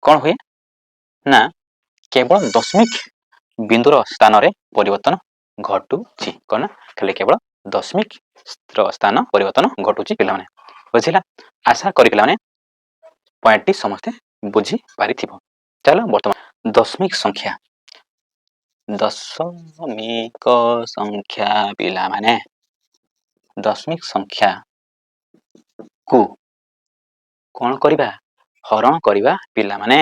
Speaker 1: କ'ଣ ହୁଏ ନା କେବଳ ଦଶମିକ ବିନ୍ଦୁର ସ୍ଥାନରେ ପରିବର୍ତ୍ତନ ଘଟୁଛି। କ'ଣ ନା ଖାଲି କେବଳ ଦଶମିକର ସ୍ଥାନ ପରିବର୍ତ୍ତନ ଘଟୁଛି ପିଲାମାନେ। ବୁଝିଲା? ଆଶା କରି ପିଲାମାନେ ପଏଣ୍ଟଟି ସମସ୍ତେ ବୁଝିପାରିଥିବ। ଚାଲ ବର୍ତ୍ତମାନ ଦଶମିକ ସଂଖ୍ୟା ପିଲାମାନେ ଦଶମିକ ସଂଖ୍ୟାକୁ କ'ଣ କରିବା? ହରଣ କରିବା ପିଲାମାନେ।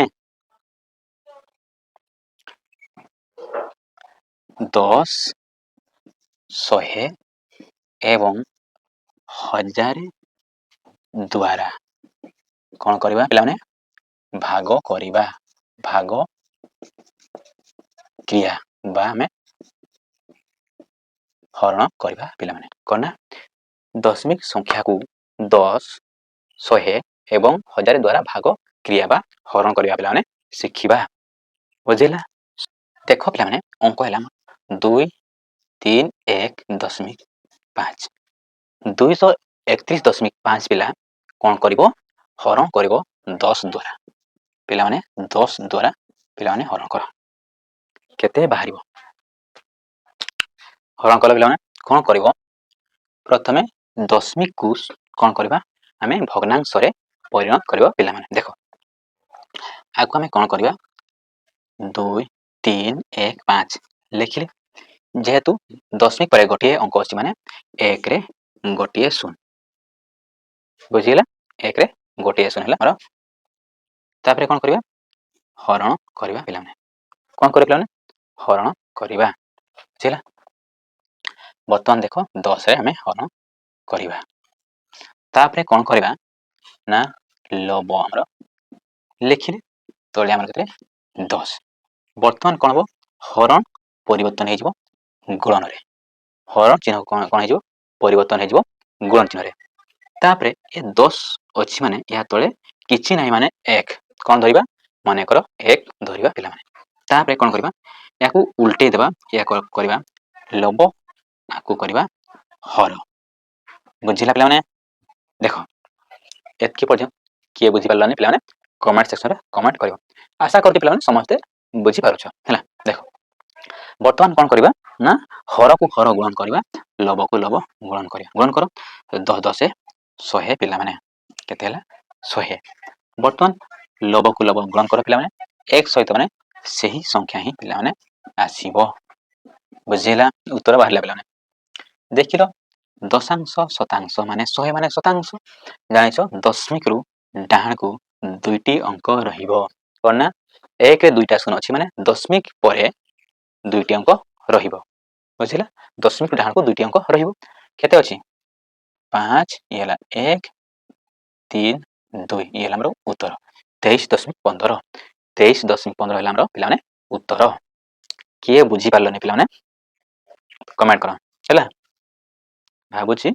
Speaker 1: 10, 100 ଏବଂ 1000 ଦ୍ୱାରା କ'ଣ କରିବା ପିଲାମାନେ? ଭାଗ କରିବା। ଭାଗ କ୍ରିୟା ବା ଆମେ ହରଣ କରିବା ପିଲାମାନେ। କ'ଣ ନା ଦଶମିକ ସଂଖ୍ୟାକୁ 10, 100 ଏବଂ 1000 ଦ୍ୱାରା ଭାଗ କ୍ରିୟା ବା ହରଣ କରିବା ପିଲାମାନେ ଶିଖିବା। ବୁଝିଲା? ଦେଖ ପିଲାମାନେ, ଅଙ୍କ ହେଲା 231.5। 231.5 ପିଲା କ'ଣ କରିବ? ହରଣ କରିବ 10 ଦ୍ୱାରା। ପିଲାମାନେ 10 ଦ୍ୱାରା ପିଲାମାନେ ହରଣ କର। କେତେ ବାହାରିବ? ହରଣ କଲ ପିଲାମାନେ କ'ଣ କରିବ? ପ୍ରଥମେ ଦଶମିକକୁ କ'ଣ କରିବା? ଆମେ ଭଗ୍ନାଂଶରେ ପରିଣତ କରିବା ପିଲାମାନେ। ଦେଖ ଆକୁ ଆମେ କ'ଣ କରିବା? 231.5 ଲେଖିଲେ। ଯେହେତୁ ଦଶମିକ ପରେ ଗୋଟିଏ ଅଙ୍କ ଅଛି ମାନେ 1ରେ ଗୋଟିଏ ଶୂନ। ବୁଝିଗଲା? 1ରେ ଗୋଟିଏ ଶୂନ ହେଲା ଆମର। ତାପରେ କ'ଣ କରିବା? ହରଣ କରିବା ପିଲାମାନେ। କ'ଣ କରିବା ପିଲାମାନେ? ହରଣ କରିବା। ବୁଝିଲା? ବର୍ତ୍ତମାନ ଦେଖ 10ରେ ଆମେ ହରଣ କରିବା। ତାପରେ କ'ଣ କରିବା ନା ଲବ ଆମର ଲେଖିଲେ। ତଳେ ଆମର କେତେ? 10। ବର୍ତ୍ତମାନ କ'ଣ ହେବ? ହରଣ ପରିବର୍ତ୍ତନ ହେଇଯିବ ଗୁଣନରେ। ହରଣ ଚିହ୍ନ କ'ଣ ହେଇଯିବ? ପରିବର୍ତ୍ତନ ହେଇଯିବ ଗୁଣନ ଚିହ୍ନରେ। ତାପରେ ଏ 10 ଅଛି ମାନେ ଏହା ତଳେ କିଛି ନାହିଁ ମାନେ 1 କ'ଣ ଧରିବା? ମନେକର 1 ଧରିବା ପିଲାମାନେ। ତାପରେ କ'ଣ କରିବା? ଏହାକୁ ଉଲଟେଇ ଦେବା। ଏହା କରିବା ଲବ, ଆକୁ କରିବା ହର। ବୁଝିଲା ପିଲାମାନେ? ଦେଖ ଏତିକି ପର୍ଯ୍ୟନ୍ତ କିଏ ବୁଝିପାରିଲାନି ପିଲାମାନେ କମେଣ୍ଟ ସେକ୍ସନରେ କମେଣ୍ଟ କରିବ। ଆଶା କରୁଛି ପିଲାମାନେ ସମସ୍ତେ ବୁଝିପାରୁଛ। ହେଲା, ଦେଖ ବର୍ତ୍ତମାନ କ'ଣ କରିବା ନା ହରକୁ ହର ଗୁଣନ କରିବା, ଲବକୁ ଲବ ଗୁଣନ କରିବା। ଗୁଣନ କର 10, 10, 100 ପିଲାମାନେ। କେତେ ହେଲା? 100। ବର୍ତ୍ତମାନ ଲବକୁ ଲବ ଗୁଣନ କର ପିଲାମାନେ। 1 ସହିତ ମାନେ ସେହି ସଂଖ୍ୟା ହିଁ ପିଲାମାନେ ଆସିବ। ବୁଝିଲା? ଉତ୍ତର ବାହାରିଲା ପିଲାମାନେ। ଦେଖିଲ ଦଶାଂଶ ଶତାଂଶ ମାନେ 100 ମାନେ ଶତାଂଶ। ଜାଣିଛ ଦଶମିକରୁ ଡାହାଣକୁ 2ଟି ଅଙ୍କ ରହିବ। କ'ଣ ନା 1ରେ 2ଟା ଶୂନ ଅଛି ମାନେ ଦଶମିକ ପରେ 2ଟି ଅଙ୍କ ରହିବ। ବୁଝିଲା? ଦଶମିକ ଡାହାଣକୁ 2ଟି ଅଙ୍କ ରହିବ। କେତେ ଅଛି? 5, ଇଏ ହେଲା 1, 3, 2, ଇଏ ହେଲା ଆମର ଉତ୍ତର। 23.15। 23.15 ହେଲା ଆମର ପିଲାମାନେ ଉତ୍ତର। କିଏ ବୁଝିପାରିଲନି ପିଲାମାନେ କମେଣ୍ଟ କର। ହେଲା, ଭାବୁଛି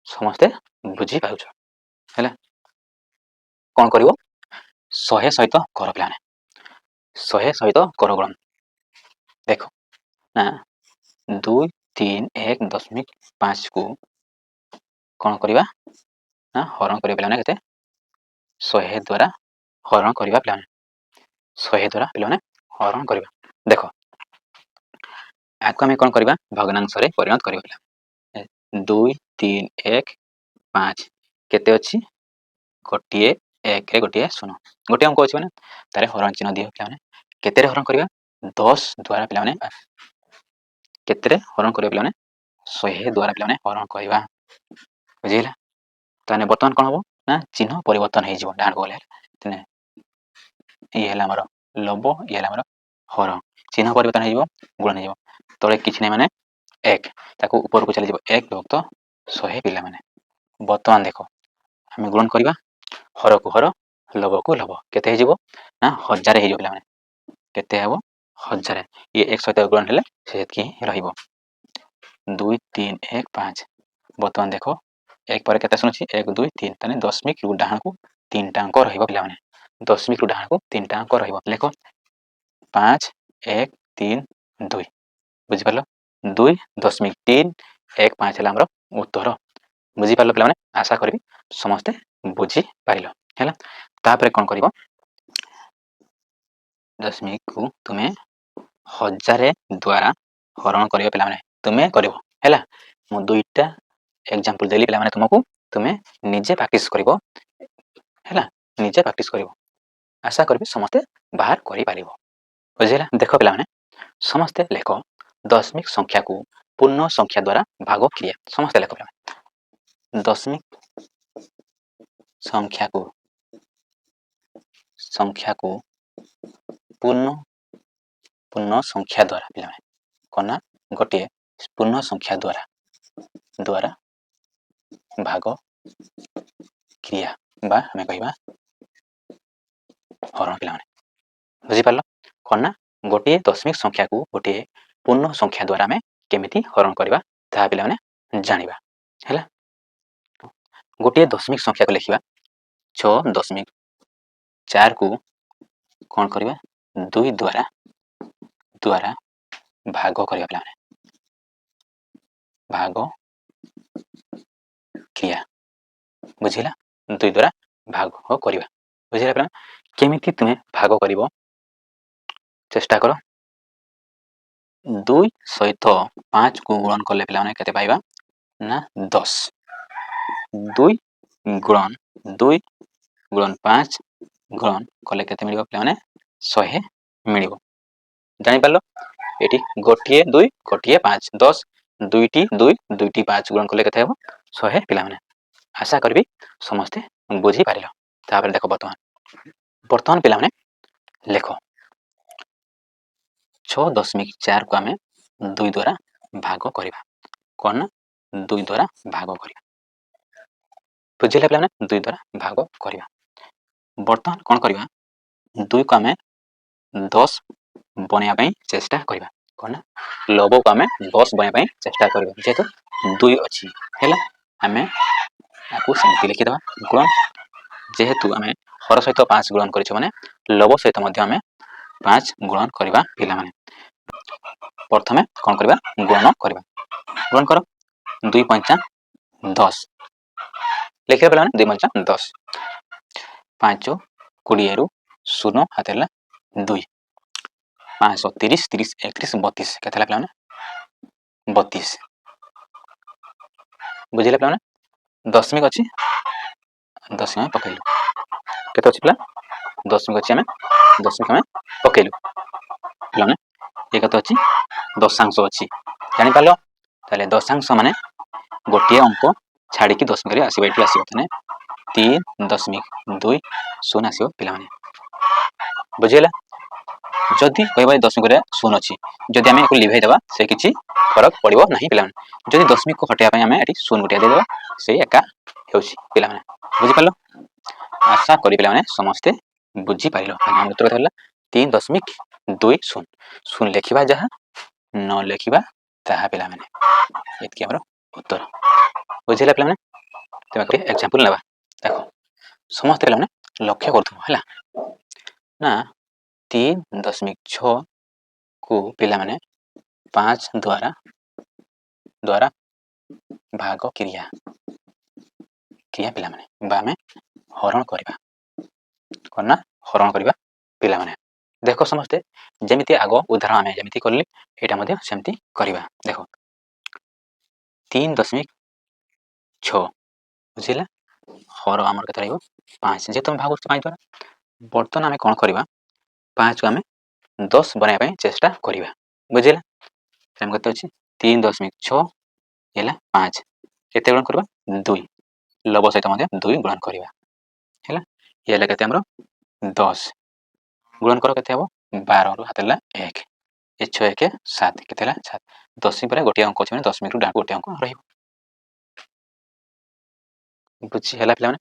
Speaker 1: ସମସ୍ତେ ବୁଝିପାରୁଛ। ହେଲା, କ'ଣ କରିବ? 100 ସହିତ କର ପିଲାମାନେ। 100 ସହିତ କର ଗୁଣନ। ଦେଖ ନା 231.5କୁ କ'ଣ କରିବା ନା ହରଣ କରିବା ପିଲାମାନେ। କେତେ? 100 ଦ୍ୱାରା ହରଣ କରିବା ପିଲାମାନେ। 100 ଦ୍ୱାରା ପିଲାମାନେ ହରଣ କରିବା। ଦେଖ ଆକୁ ଆମେ କ'ଣ କରିବା? ଭଗ୍ନାଂଶରେ ପରିଣତ କରିବା ପିଲା। 231.5 କେତେ ଅଛି? ଗୋଟିଏ 1ରେ ଗୋଟିଏ ଶୂନ। ଗୋଟିଏ ଅଙ୍କ ଅଛି ମାନେ ତାର ହରଣ ଚିହ୍ନ ଦିଅ ପିଲାମାନେ। କେତେରେ ହରଣ କରିବା? 10 ଦ୍ୱାରା ପିଲାମାନେ। କେତେରେ ହରଣ କରିବା ପିଲାମାନେ? 100 ଦ୍ୱାରା ପିଲାମାନେ ହରଣ କରିବା। ବୁଝିଲା? ତାହେଲେ ବର୍ତ୍ତମାନ କ'ଣ ହେବ ନା ଚିହ୍ନ ପରିବର୍ତ୍ତନ ହେଇଯିବ ଡାହାଣକୁ ଗଲେ। ଇଏ ହେଲା ଆମର ଲବ, ଇଏ ହେଲା ଆମର ହର। ଚିହ୍ନ ପରିବର୍ତ୍ତନ ହେଇଯିବ, ଗୁଣନ ହେଇଯିବ। ତଳେ କିଛି ନାହିଁ ମାନେ 1 ତାକୁ ଉପରକୁ ଚାଲିଯିବ 1 ବିଭକ୍ତ 100 ପିଲାମାନେ। ବର୍ତ୍ତମାନ ଦେଖ ଆମେ ଗୁଣନ କରିବା ହରକୁ ହର ଲବକୁ ଲବ କେତେ ହେଇଯିବ ନା 1000 ହେଇଯିବ ପିଲାମାନେ। କେତେ ହେବ 1000 ଇଏ ଏକ ସହିତ ଗୁଣନ ହେଲେ ସେତିକି ହିଁ ରହିବ 2 3 1 5। ବର୍ତ୍ତମାନ ଦେଖ ଏକ ପରେ କେତେ ଶୁଣୁଛି 1 2 3 ତାହେଲେ ଦଶମିକ ରୁ ଡାହାଣକୁ 3ଟା ଅଙ୍କ ରହିବ ପିଲାମାନେ। ଦଶମିକ ରୁ ଡାହାଣକୁ 3ଟା ଅଙ୍କ ରହିବ ଲେଖ 5 1 3 2 ବୁଝିପାରିଲ 2.315 ହେଲା ଆମର ଉତ୍ତର। ବୁଝିପାରିଲ ପିଲାମାନେ ଆଶା କରିବି ସମସ୍ତେ ବୁଝିପାରିଲ ହେଲା। ତାପରେ କ'ଣ କରିବ ଦଶମିକକୁ ତୁମେ 1000 ଦ୍ୱାରା ହରଣ କରିବ ପିଲାମାନେ ତୁମେ କରିବ ହେଲା। ମୁଁ 2ଟା ଏକ୍ଜାମ୍ପଲ ଦେଲି ପିଲାମାନେ ତୁମକୁ ତୁମେ ନିଜେ ପ୍ରାକ୍ଟିସ କରିବ ହେଲା। ନିଜେ ପ୍ରାକ୍ଟିସ କରିବ ଆଶା କରିବି ସମସ୍ତେ ବାହାର କରିପାରିବ ବୁଝିଲା। ଦେଖ ପିଲାମାନେ ସମସ୍ତେ ଲେଖ ଦଶମିକ ସଂଖ୍ୟାକୁ ପୂର୍ଣ୍ଣ ସଂଖ୍ୟା ଦ୍ୱାରା ଭାଗ କ୍ରିୟା। ସମସ୍ତେ ଲେଖ ପିଲାମାନେ ଦଶମିକ ସଂଖ୍ୟାକୁ ପୂର୍ଣ୍ଣ ସଂଖ୍ୟା ଦ୍ୱାରା ପିଲାମାନେ କ'ଣ ନା ଗୋଟିଏ ପୂର୍ଣ୍ଣ ସଂଖ୍ୟା ଦ୍ୱାରା ଭାଗ କ୍ରିୟା ବା ଆମେ କହିବା ହରଣ ପିଲାମାନେ। ବୁଝିପାରିଲ କ'ଣ ନା ଗୋଟିଏ ଦଶମିକ ସଂଖ୍ୟାକୁ ଗୋଟିଏ ପୂର୍ଣ୍ଣ ସଂଖ୍ୟା ଦ୍ୱାରା ଆମେ କେମିତି ହରଣ କରିବା ତାହା ପିଲାମାନେ ଜାଣିବା ହେଲା। ଗୋଟିଏ ଦଶମିକ ସଂଖ୍ୟାକୁ ଲେଖିବା 6.4କୁ କ'ଣ କରିବା 2 ଦ୍ୱାରା ଭାଗ କରିବା ପିଲାମାନେ ଭାଗ କ୍ରିୟା ବୁଝିଲା 2 ଦ୍ୱାରା ଭାଗ କରିବା ବୁଝିଲା ପିଲା। କେମିତି ତୁମେ ଭାଗ କରିବ ଚେଷ୍ଟା କର। 2 ସହିତ 5କୁ ଗୁଣନ କଲେ ପିଲାମାନେ କେତେ ପାଇବା ନା 10। 2 ଗୁଣନ 5 ଗୁଣନ କଲେ କେତେ ମିଳିବ ପିଲାମାନେ 100 ମିଳିବ। ଜାଣିପାରିଲ ଏଠି ଗୋଟିଏ 2 ଗୋଟିଏ 5 10 2ଟି 2 2ଟି 5 ଗୁଣନ କଲେ କେତେ ହେବ 100 ପିଲାମାନେ। ଆଶା କରିବି ସମସ୍ତେ ବୁଝିପାରିଲ। ତାପରେ ଦେଖ ବର୍ତ୍ତମାନ ପିଲାମାନେ ଲେଖ 6.4କୁ ଆମେ 2 ଦ୍ୱାରା ଭାଗ କରିବା କ'ଣ ନା 2 ଦ୍ୱାରା ଭାଗ କରିବା ବୁଝିଲେ ପିଲାମାନେ 2 ଦ୍ୱାରା ଭାଗ କରିବା। ବର୍ତ୍ତମାନ କ'ଣ କରିବା 2କୁ ଆମେ 10 ବନେଇବା ପାଇଁ ଚେଷ୍ଟା କରିବା କ'ଣ ନା ଲବକୁ ଆମେ 10 ବନେଇବା ପାଇଁ ଚେଷ୍ଟା କରିବା ଯେହେତୁ 2 ଅଛି ହେଲା। ଆମେ ଆକୁ ସେମିତି ଲେଖିଦେବା ଗୁଣନ ଯେହେତୁ ଆମେ ହର ସହିତ 5 ଗୁଣନ କରିଛୁ ମାନେ ଲବ ସହିତ ମଧ୍ୟ ଆମେ 5 ଗୁଣନ କରିବା ପିଲାମାନେ। ପ୍ରଥମେ କ'ଣ କରିବା ଗୁଣନ କରିବା ଗୁଣନ କର 2 ପଞ୍ଚା 10 ଲେଖିବା ପିଲାମାନେ 2 ପଞ୍ଚା 10 5 20ରୁ 0 ହାତ ହେଲା 2 530 30 31 32 କେତେ ହେଲା ପିଲାମାନେ 32 ବୁଝିଲେ ପିଲାମାନେ। ଦଶମିକ ଅଛି ଦଶମିକ ଆମେ ପକେଇଲୁ କେତେ ଅଛି ପିଲା ଦଶମିକ ଅଛି ଆମେ ଦଶମିକ ଆମେ ପକେଇଲୁ ପିଲାମାନେ। ଏ କେତେ ଅଛି ଦଶାଂଶ ଅଛି ଜାଣିପାରିଲ। ତାହେଲେ ଦଶାଂଶ ମାନେ ଗୋଟିଏ ଅଙ୍କ ଛାଡ଼ିକି ଦଶମିକରେ ଆସିବ ଏଠି ଆସିବ ତାହେଲେ 3.20 ଆସିବ ପିଲାମାନେ ବୁଝିହେଲା। ଯଦି କହିବ ଦଶମିକରେ 0 ଅଛି ଯଦି ଆମେ ଏକୁ ଲିଭେଇ ଦେବା ସେ କିଛି ଫରକ ପଡ଼ିବ ନାହିଁ ପିଲାମାନେ। ଯଦି ଦଶମିକକୁ ହଟାଇବା ପାଇଁ ଆମେ ଏଠି 0 ଗୋଟିଏ ଦେଇଦେବା ସେଇ ଏକା ହେଉଛି ପିଲାମାନେ ବୁଝିପାରିଲ। ଆଶା କରି ପିଲାମାନେ ସମସ୍ତେ ବୁଝିପାରିଲ। ଉତ୍ତର ହେଲା 3.20 ଶୂନ ଲେଖିବା ଯାହା ନ ଲେଖିବା ତାହା ପିଲାମାନେ ଏତିକି ଆମର ଉତ୍ତର ବୁଝିଲା ପିଲାମାନେ। ତେବେ ଗୋଟେ ଏକ୍ଜାମ୍ପଲ ନେବା ଦେଖ ସମସ୍ତେ ପିଲାମାନେ ଲକ୍ଷ୍ୟ କରୁଥିବ ହେଲା ନା 3.6କୁ ପିଲାମାନେ 5 ଦ୍ୱାରା ଭାଗ କ୍ରିୟା ପିଲାମାନେ ବା ଆମେ ହରଣ କରିବା କ'ଣ ନା ହରଣ କରିବା ପିଲାମାନେ। ଦେଖ ସମସ୍ତେ ଯେମିତି ଆଗ ଉଦାହରଣ ଆମେ ଯେମିତି କଲି ଏଇଟା ମଧ୍ୟ ସେମିତି କରିବା। ଦେଖ 3.6 ବୁଝିଲା ହର ଆମର କେତେ ରହିବ 5 ଯେହେତୁ ଆମେ ଭାଗ 5 ଦ୍ୱାରା। ବର୍ତ୍ତମାନ ଆମେ କ'ଣ କରିବା 5କୁ ଆମେ 10 ବନାଇବା ପାଇଁ ଚେଷ୍ଟା କରିବା ବୁଝିଲା। ଆମେ କେତେ ଅଛି 3.6 ହେଲା 5 କେତେ ଗୁଣନ କରିବା 2 ଲବ ସହିତ ମଧ୍ୟ 2 ଗୁଣନ କରିବା ହେଲା। ଇଏ ହେଲା କେତେ ଆମର 10 ଗୁଣନ କର କେତେ ହେବ 12ରୁ ହାତ ହେଲା 1 6 1 7 କେତେ ହେଲା 7 ଦଶମିକ ପରେ ଗୋଟିଏ ଅଙ୍କ ଅଛି ମାନେ ଦଶମିକରୁ ଗୋଟିଏ ଅଙ୍କ ରହିବ ବୁଝି ହେଲା ପିଲାମାନେ।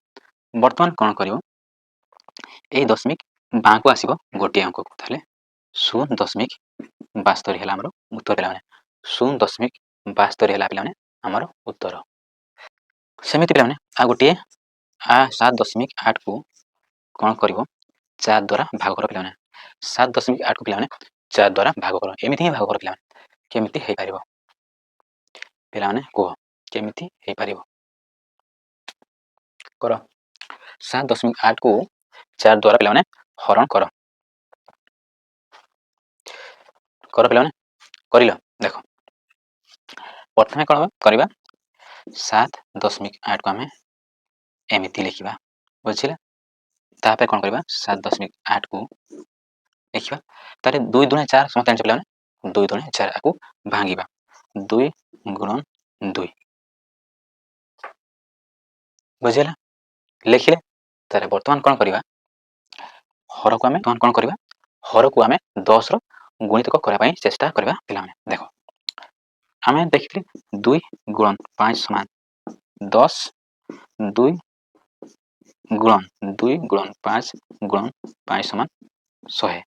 Speaker 1: ବର୍ତ୍ତମାନ କ'ଣ କରିବ, ଏଇ ଦଶମିକ ବାଁକୁ ଆସିବ ଗୋଟିଏ ଅଙ୍କକୁ, ତାହେଲେ 0.72 ହେଲା ଆମର ଉତ୍ତର ପିଲାମାନେ। 0.72 ହେଲା ପିଲାମାନେ ଆମର ଉତ୍ତର। ସେମିତି ପିଲାମାନେ ଆଉ ଗୋଟିଏ 7.8କୁ କ'ଣ କରିବ, 4 ଦ୍ୱାରା ଭାଗ କର ପିଲାମାନେ। 7.8କୁ ପିଲାମାନେ 4 ଦ୍ୱାରା ଭାଗ କର। ଏମିତି ହିଁ ଭାଗ କର ପିଲାମାନେ। କେମିତି ହେଇପାରିବ ପିଲାମାନେ କୁହ, କେମିତି ହେଇପାରିବ କର। 7.8କୁ 4 ଦ୍ୱାରା ପିଲାମାନେ ହରଣ କର। କର ପିଲାମାନେ, କରିଲ। ଦେଖ ପ୍ରଥମେ କ'ଣ କରିବା, 7.8କୁ ଆମେ ଏମିତି ଲେଖିବା, ବୁଝିଲା। ତାପରେ କ'ଣ କରିବା, 7.8କୁ ଦେଖିବା, ତାରେ 2 ଦୁଣେ 4 ସମସ୍ତେ ଜାଣିଛ ପିଲାମାନେ, 2 ଦୁଣେ 4, ଆକୁ ଭାଙ୍ଗିବା, 2 ଗୁଣନ 2, ବୁଝିଲା। ଲେଖିଲେ ତାରେ ବର୍ତ୍ତମାନ କ'ଣ କରିବା, ହରକୁ ଆମେ କ'ଣ କରିବା, ହରକୁ ଆମେ 10ର ଗୁଣିତକ କରିବା ପାଇଁ ଚେଷ୍ଟା କରିବା ପିଲାମାନେ। ଦେଖ ଆମେ ଦେଖିଥିଲେ 2 ଗୁଣନ 5 ସମାନ 10, 2 ଗୁଣନ 2 ଗୁଣନ 5 ଗୁଣନ 5 ସମାନ 100।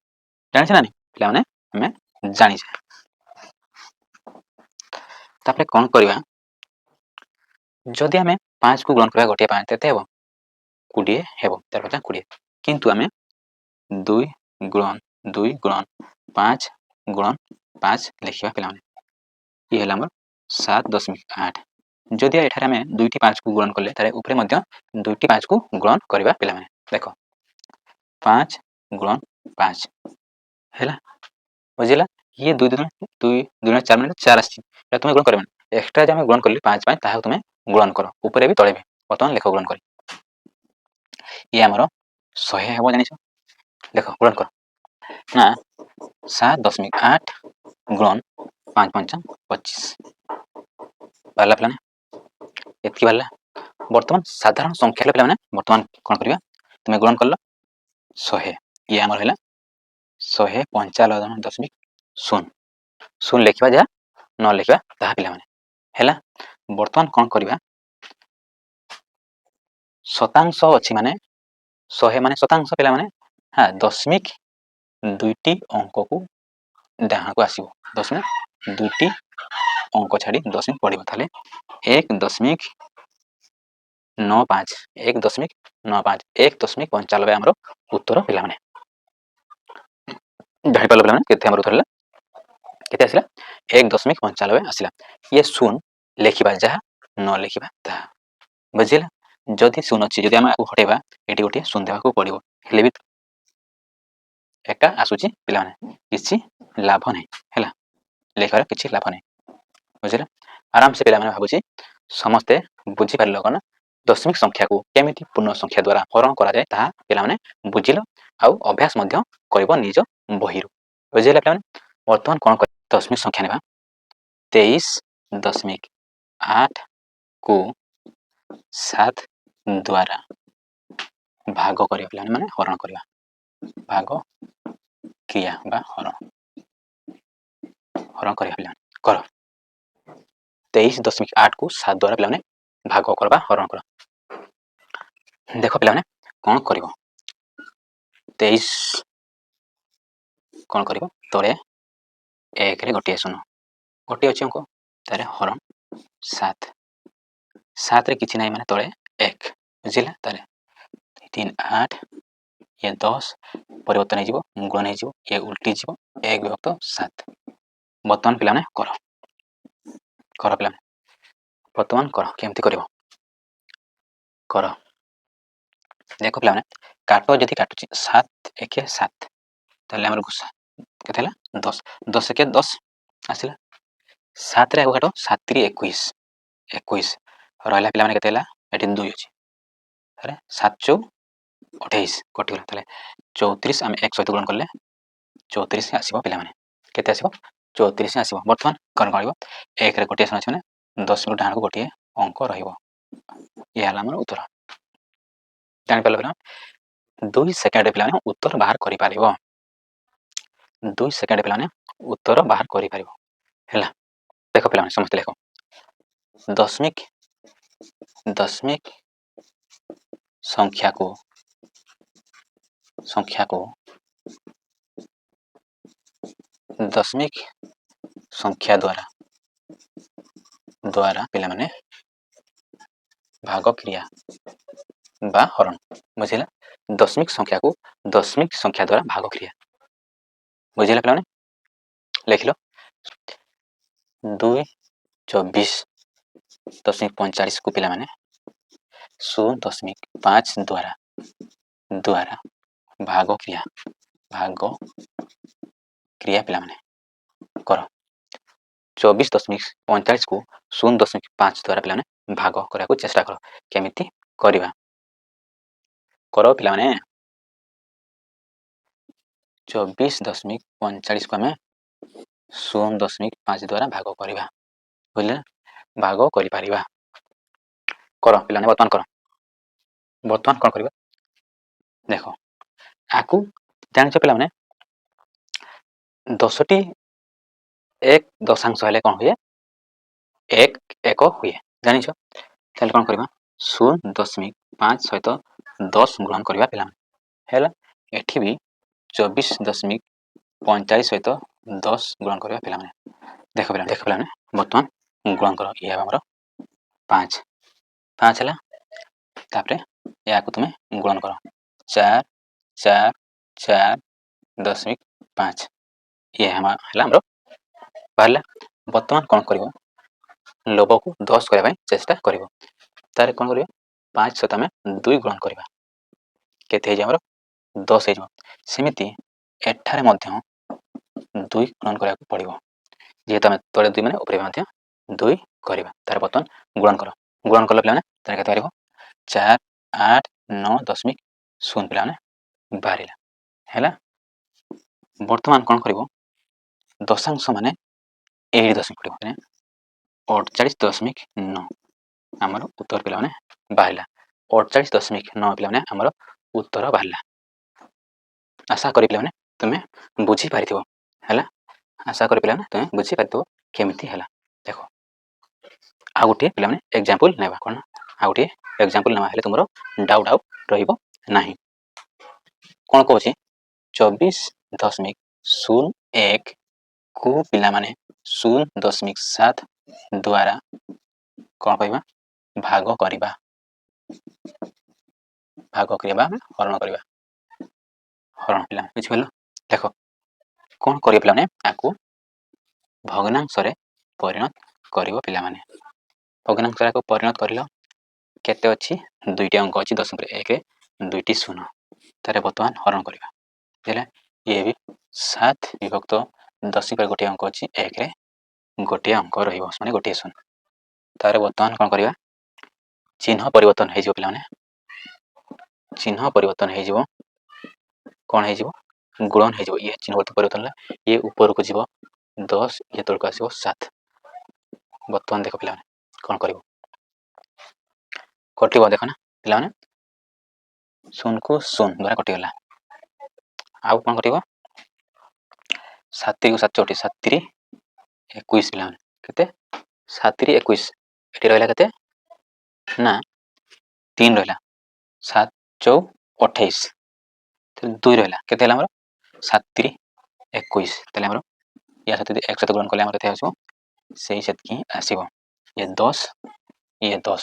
Speaker 1: ଜାଣିଛେ ନା ପିଲାମାନେ, ଆମେ ଜାଣିଛେ। ତାପରେ କ'ଣ କରିବା, ଯଦି ଆମେ 5କୁ ଗୁଣନ କରିବା, ଗୋଟିଏ 5 କେତେ ହେବ, 20 ହେବ, 20, କିନ୍ତୁ ଆମେ 2 ଗୁଣନ 2 ଗୁଣନ 5 ଗୁଣନ 5 ଲେଖିବା ପିଲାମାନେ। ଇଏ ହେଲା ଆମର 7.8। ଯଦି ଏଠାରେ ଆମେ 2ଟି 5କୁ ଗୁଣନ କଲେ, ତାହେଲେ ଉପରେ ମଧ୍ୟ 2ଟି 5କୁ ଗୁଣନ କରିବା ପିଲାମାନେ। ଦେଖ 5 ଗୁଣନ 5 ହେଲା, ବୁଝିଲା। ଇଏ 2 ଦୁଣେ 4 ମାନେ 4 ଆସିଛି, এটা ତୁମେ ଗୁଣନ କରିବ। ଏକ୍ସଟ୍ରା ଯେ ଆମେ ଗୁଣନ କଲି 5 ପାଇଁ, ତାହାକୁ ତୁମେ ଗୁଣନ କର, ଉପରେ ବି ତଳେ ବି। ବର୍ତ୍ତମାନ ଲେଖ ଗୁଣନ କରି। ଇଏ ଆମର 100 ହେବ, ଜାଣିଛ। ଦେଖ ଗୁଣନ କର ନା, 7.8 ଗୁଣନ 5 5 25 ବାହାରିଲା ପିଲାମାନେ, ଏତିକି ବାହାରିଲା। ବର୍ତ୍ତମାନ ସାଧାରଣ ସଂଖ୍ୟା ହେଲା ପିଲାମାନେ। ବର୍ତ୍ତମାନ କ'ଣ କରିବା, ତୁମେ ଗୁଣନ କଲ 100, ଇଏ ଆମର ହେଲା 195.0 ଲେଖିବା, ଯାହା ନ ଲେଖିବା ତାହା ପିଲାମାନେ ହେଲା। ବର୍ତ୍ତମାନ କ'ଣ କରିବା, ଶତାଂଶ ଅଛି ମାନେ 100 ମାନେ ଶତାଂଶ ପିଲାମାନେ। ହଁ, ଦଶମିକ 2ଟି ଅଙ୍କକୁ ଡାହାଣକୁ ଆସିବ, ଦଶମିକ 2ଟି ଅଙ୍କ ଛାଡ଼ି ଦଶମିକ ପଡ଼ିବ, ତାହେଲେ 1.95 1.95 1.95 ଆମର ଉତ୍ତର ପିଲାମାନେ। ଜାଣିପାରିଲ ପିଲାମାନେ, କେତେ ଆମର ଉତ୍ତର ହେଲା, କେତେ ଆସିଲା, 1.95 ଆସିଲା। ଇଏ 0 ଲେଖିବା, ଯାହା ନ ଲେଖିବା ତାହା, ବୁଝିଲା। ଯଦି 0 ଅଛି, ଯଦି ଆମେ ଆକୁ ହଟେଇବା, ଏଠି ଗୋଟିଏ 0 ଦେବାକୁ ପଡ଼ିବ, ହେଲେ ବି ଏକା ଆସୁଛି ପିଲାମାନେ, କିଛି ଲାଭ ନାହିଁ ହେଲା, ଲେଖିବାର କିଛି ଲାଭ ନାହିଁ, ବୁଝିଲା। ଆରାମସେ ପିଲାମାନେ ଭାବୁଛି ସମସ୍ତେ ବୁଝିପାରିଲ କ'ଣ, ଦଶମିକ ସଂଖ୍ୟାକୁ କେମିତି ପୂର୍ଣ୍ଣ ସଂଖ୍ୟା ଦ୍ୱାରା ହରଣ କରାଯାଏ ତାହା ପିଲାମାନେ ବୁଝିଲ, ଆଉ ଅଭ୍ୟାସ ମଧ୍ୟ କରିବ ନିଜ ବହିରୁ, ବୁଝିଲା ପିଲାମାନେ। ବର୍ତ୍ତମାନ କ'ଣ କରିବା, ଦଶମିକ ସଂଖ୍ୟା ନେବା, 23.8କୁ 7 ଦ୍ୱାରା ଭାଗ କରିବା ପିଲାମାନେ, ମାନେ ହରଣ କରିବା, ଭାଗ କ୍ରିୟା ବା ହରଣ କରିବା ପିଲାମାନେ। କର 23.8କୁ 7 ଦ୍ୱାରା ପିଲାମାନେ ଭାଗ କର ବା ହରଣ କର। ଦେଖ ପିଲାମାନେ କ'ଣ କରିବ, 23 କ'ଣ କରିବ, ତଳେ 1ରେ ଗୋଟିଏ 0, ଗୋଟିଏ ଅଛି ଅଙ୍କ, ତାରେ ହରଣ 7, 7ରେ କିଛି ନାହିଁ ମାନେ ତଳେ 1, ବୁଝିଲା। ତାରେ 3 8, ଇଏ 10 ପରିବର୍ତ୍ତନ ହେଇଯିବ, ଗୁଣନ ହେଇଯିବ, ଇଏ ଉଲ୍ଟି ଯିବ, 1/7। ବର୍ତ୍ତମାନ ପିଲାମାନେ କର ପିଲାମାନେ, ବର୍ତ୍ତମାନ କର, କେମିତି କରିବ କର। ଦେଖ ପିଲାମାନେ, କାଟ, ଯଦି କାଟୁଛି 7 1 7, ତାହେଲେ ଆମର କେତେ ହେଲା, 10, 10 1 10 ଆସିଲା। 7ରେ ଆଗ କାଟ, 7 3 21 21 ରହିଲା ପିଲାମାନେ, କେତେ ହେଲା, ଏଠି 2 ଅଛି, ତାହେଲେ 7 4 28 କଟିଗଲା, ତାହେଲେ 34 ଆମେ 1 ସହିତ ଗୁଣନ କଲେ 34 ଆସିବ ପିଲାମାନେ, କେତେ ଆସିବ, 34 ଆସିବ। ବର୍ତ୍ତମାନ କ'ଣ କରିବ, 1ରେ ଗୋଟିଏ 0 ଅଛି ମାନେ ଦଶମିକ ଡାହାଣକୁ ଗୋଟିଏ ଅଙ୍କ ରହିବ, ଇଏ ହେଲା ଆମର ଉତ୍ତର। ଜାଣିପାରିଲ ପିଲାମାନେ, 2 ସେକେଣ୍ଡରେ ପିଲାମାନେ ଉତ୍ତର ବାହାର କରିପାରିବ, 2 ସେକେଣ୍ଡ ପିଲାମାନେ ଉତ୍ତର ବାହାର କରିପାରିବ ହେଲା। ଦେଖ ପିଲାମାନେ ସମସ୍ତେ ଲେଖ, ଦଶମିକ ସଂଖ୍ୟାକୁ ଦଶମିକ ସଂଖ୍ୟା ଦ୍ୱାରା ପିଲାମାନେ ଭାଗ କ୍ରିୟା ବା ହରଣ, ବୁଝିଲା। ଦଶମିକ ସଂଖ୍ୟାକୁ ଦଶମିକ ସଂଖ୍ୟା ଦ୍ୱାରା ଭାଗ କ୍ରିୟା, ବୁଝିଲା ପିଲାମାନେ। ଲେଖିଲ 224.45କୁ ପିଲାମାନେ 0.5 ଦ୍ୱାରା ଭାଗ କ୍ରିୟା ପିଲାମାନେ କର। 24.45କୁ 0.5 ଦ୍ୱାରା ପିଲାମାନେ ଭାଗ କରିବାକୁ ଚେଷ୍ଟା କର। କେମିତି କରିବା କର ପିଲାମାନେ। 24.45କୁ ଆମେ 0.5 ଦ୍ୱାରା ଭାଗ କରିବା, ବୁଝିଲେ। ଭାଗ କରିପାରିବା। କର ପିଲାମାନେ, ବର୍ତ୍ତମାନ କର। ବର୍ତ୍ତମାନ କ'ଣ କରିବା ଦେଖ, ଆକୁ ଜାଣିଛ ପିଲାମାନେ 10ଟି 1 ଦଶାଂଶ ହେଲେ କ'ଣ ହୁଏ? 1 ହୁଏ, ଜାଣିଛ। ତାହେଲେ କ'ଣ କରିବା? 0.5 ସହିତ 10 ଗୁଣନ କରିବା ପିଲାମାନେ, ହେଲା। ଏଠି ବି 24.45 ସହିତ 10 ଗୁଣନ କରିବା ପିଲାମାନେ। ଦେଖ ପିଲାମାନେ ବର୍ତ୍ତମାନ ଗୁଣନ କର। ଇଏ ହେବ ଆମର 5 ହେଲା। ତାପରେ ଏହାକୁ ତୁମେ ଗୁଣନ କର 4.5 ଇଏ ହେଲା ଆମର ବାହାରିଲା। ବର୍ତ୍ତମାନ କ'ଣ କରିବ? ଲବକୁ 10 କରିବା ପାଇଁ ଚେଷ୍ଟା କରିବ। ତାହେଲେ କ'ଣ କରିବା? 5 ସହିତ ଆମେ 2 ଗୁଣନ କରିବା, କେତେ ହେଇଯିବ ଆମର? 10 ହେଇଯିବ। ସେମିତି ଏଠାରେ ମଧ୍ୟ 2 ଗୁଣନ କରିବାକୁ ପଡ଼ିବ, ଯେହେତୁ ଆମେ ତଳେ 2 ମାନେ ଉପରେ ମଧ୍ୟ 2 କରିବା। ତାର ବର୍ତ୍ତମାନ ଗୁଣନ କର। ଗୁଣନ କଲ ପିଲାମାନେ, ତାର କେତେ ବାହାରିବ? 489.0 ପିଲାମାନେ ବାହାରିଲା, ହେଲା। ବର୍ତ୍ତମାନ କ'ଣ କରିବ? ଦଶାଂଶ ମାନେ ଏଇଠି ଦଶମିକ ପଡ଼ିବ, 48.9 ଆମର ଉତ୍ତର ପିଲାମାନେ ବାହାରିଲା। 48.9 ପିଲାମାନେ ଆମର ଉତ୍ତର ବାହାରିଲା। ଆଶା କରି ପିଲାମାନେ ତୁମେ ବୁଝିପାରିଥିବ, ହେଲା। ଆଶା କରି ପିଲାମାନେ ତୁମେ ବୁଝିପାରିଥିବ କେମିତି ହେଲା। ଦେଖ ଆଉ ଗୋଟିଏ ପିଲାମାନେ ଏକ୍ଜାମ୍ପଲ୍ ନେବା। କ'ଣ? ଆଉ ଗୋଟିଏ ଏକ୍ଜାମ୍ପଲ୍ ନେବା, ହେଲେ ତୁମର ଡାଉଟ୍ ଆଉ ରହିବ ନାହିଁ। କ'ଣ କହୁଛି? 24.01କୁ ପିଲାମାନେ 0.7 ଦ୍ୱାରା କ'ଣ କରିବା? ଭାଗ କରିବା ବା ହରଣ କରିବା। ହରଣ ପିଲା ବୁଝିପାରିଲ। ଦେଖ କ'ଣ କରିବ ପିଲାମାନେ? ଆକୁ ଭଗ୍ନାଂଶରେ ପରିଣତ କରିବ ପିଲାମାନେ। ଭଗ୍ନାଂଶରେ ଆକୁ ପରିଣତ କରିଲ। କେତେ ଅଛି? 2ଟି ଅଙ୍କ ଅଛି 10/1ରେ 2ଟି 0। ତାରେ ବର୍ତ୍ତମାନ ହରଣ କରିବା, ହେଲା। ଇଏ ବି 7 ବିଭକ୍ତ 10 ଗୋଟିଏ ଅଙ୍କ ଅଛି 1ରେ ଗୋଟିଏ ଅଙ୍କ ରହିବ, ମାନେ ଗୋଟିଏ 0। ତାର ବର୍ତ୍ତମାନ କ'ଣ କରିବା? ଚିହ୍ନ ପରିବର୍ତ୍ତନ ହେଇଯିବ ପିଲାମାନେ। ଚିହ୍ନ ପରିବର୍ତ୍ତନ ହେଇଯିବ, କ'ଣ ହେଇଯିବ? ଗୁଣନ ହେଇଯିବ। ଇଏ ଚିହ୍ନ ପରିବର୍ତ୍ତନ ହେଲା, ଇଏ ଉପରକୁ ଯିବ 10, ଇଏ ତଳକୁ ଆସିବ 7। ବର୍ତ୍ତମାନ ଦେଖ ପିଲାମାନେ କ'ଣ କରିବ? କଟିବ, ଦେଖ ନା ପିଲାମାନେ, 0କୁ 0 ଦ୍ୱାରା କଟିଗଲା। ଆଉ କ'ଣ କଟିବ? 7କୁ 7 ଚଉଠି, 7 21 ପିଲାମାନେ। କେତେ? 7 21। ଏଠି ରହିଲା କେତେ? ନା 3 ରହିଲା। 7 ଚଉ 28, 2 ରହିଲା। କେତେ ହେଲା ଆମର? 7 21। ତାହେଲେ ଆମର ୟା ସହିତ 1 ସହିତ ଗୁଣନ କଲେ ଆମର କେତେ ଆସିବ? ସେଇ ସେତିକି ହିଁ ଆସିବ। ଇଏ 10, ଇଏ 10,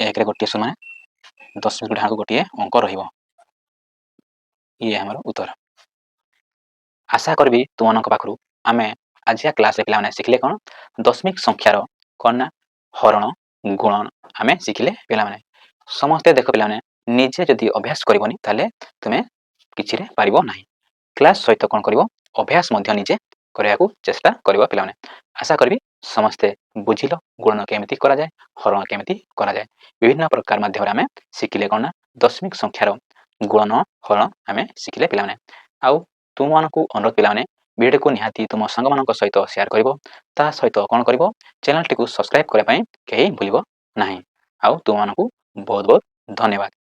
Speaker 1: 1ରେ ଗୋଟିଏ 0 ମାନେ 10 ଢାଙ୍କୁ ଗୋଟିଏ ଅଙ୍କ ରହିବ। ଇଏ ଆମର ଉତ୍ତର। ଆଶା କରିବି ତୁମମାନଙ୍କ ପାଖରୁ ଆମେ ଆଜିଆ କ୍ଲାସରେ ପିଲାମାନେ ଶିଖିଲେ କ'ଣ? ଦଶମିକ ସଂଖ୍ୟାର କ'ଣ ନା ହରଣ ଗୁଣନ ଆମେ ଶିଖିଲେ ପିଲାମାନେ। ସମସ୍ତେ ଦେଖ ପିଲାମାନେ, ନିଜେ ଯଦି ଅଭ୍ୟାସ କରିବନି ତାହେଲେ ତୁମେ କିଛିରେ ପାରିବ ନାହିଁ। କ୍ଲାସ୍ ସହିତ କ'ଣ କରିବ? ଅଭ୍ୟାସ ମଧ୍ୟ ନିଜେ କରିବାକୁ ଚେଷ୍ଟା କରିବ ପିଲାମାନେ। ଆଶା କରିବି ସମସ୍ତେ ବୁଝିଲ ଗୁଣନ କେମିତି କରାଯାଏ, ହରଣ କେମିତି କରାଯାଏ। ବିଭିନ୍ନ ପ୍ରକାର ମାଧ୍ୟମରେ ଆମେ ଶିଖିଲେ କ'ଣ ନା ଦଶମିକ ସଂଖ୍ୟାର ଗୁଣନ ହରଣ ଆମେ ଶିଖିଲେ ପିଲାମାନେ। ଆଉ ତୁମମାନଙ୍କୁ ଅନୁରୋଧ ପିଲାମାନେ, ଭିଡ଼ିଓକୁ ନିହାତି ତୁମ ସାଙ୍ଗମାନଙ୍କ ସହିତ ସେୟାର କରିବ। ତା ସହିତ କ'ଣ କରିବ? ଚ୍ୟାନେଲଟିକୁ ସବସ୍କ୍ରାଇବ୍ କରିବା ପାଇଁ କେହି ଭୁଲିବ ନାହିଁ। ଆଉ ତୁମମାନଙ୍କୁ ବହୁତ ବହୁତ ଧନ୍ୟବାଦ।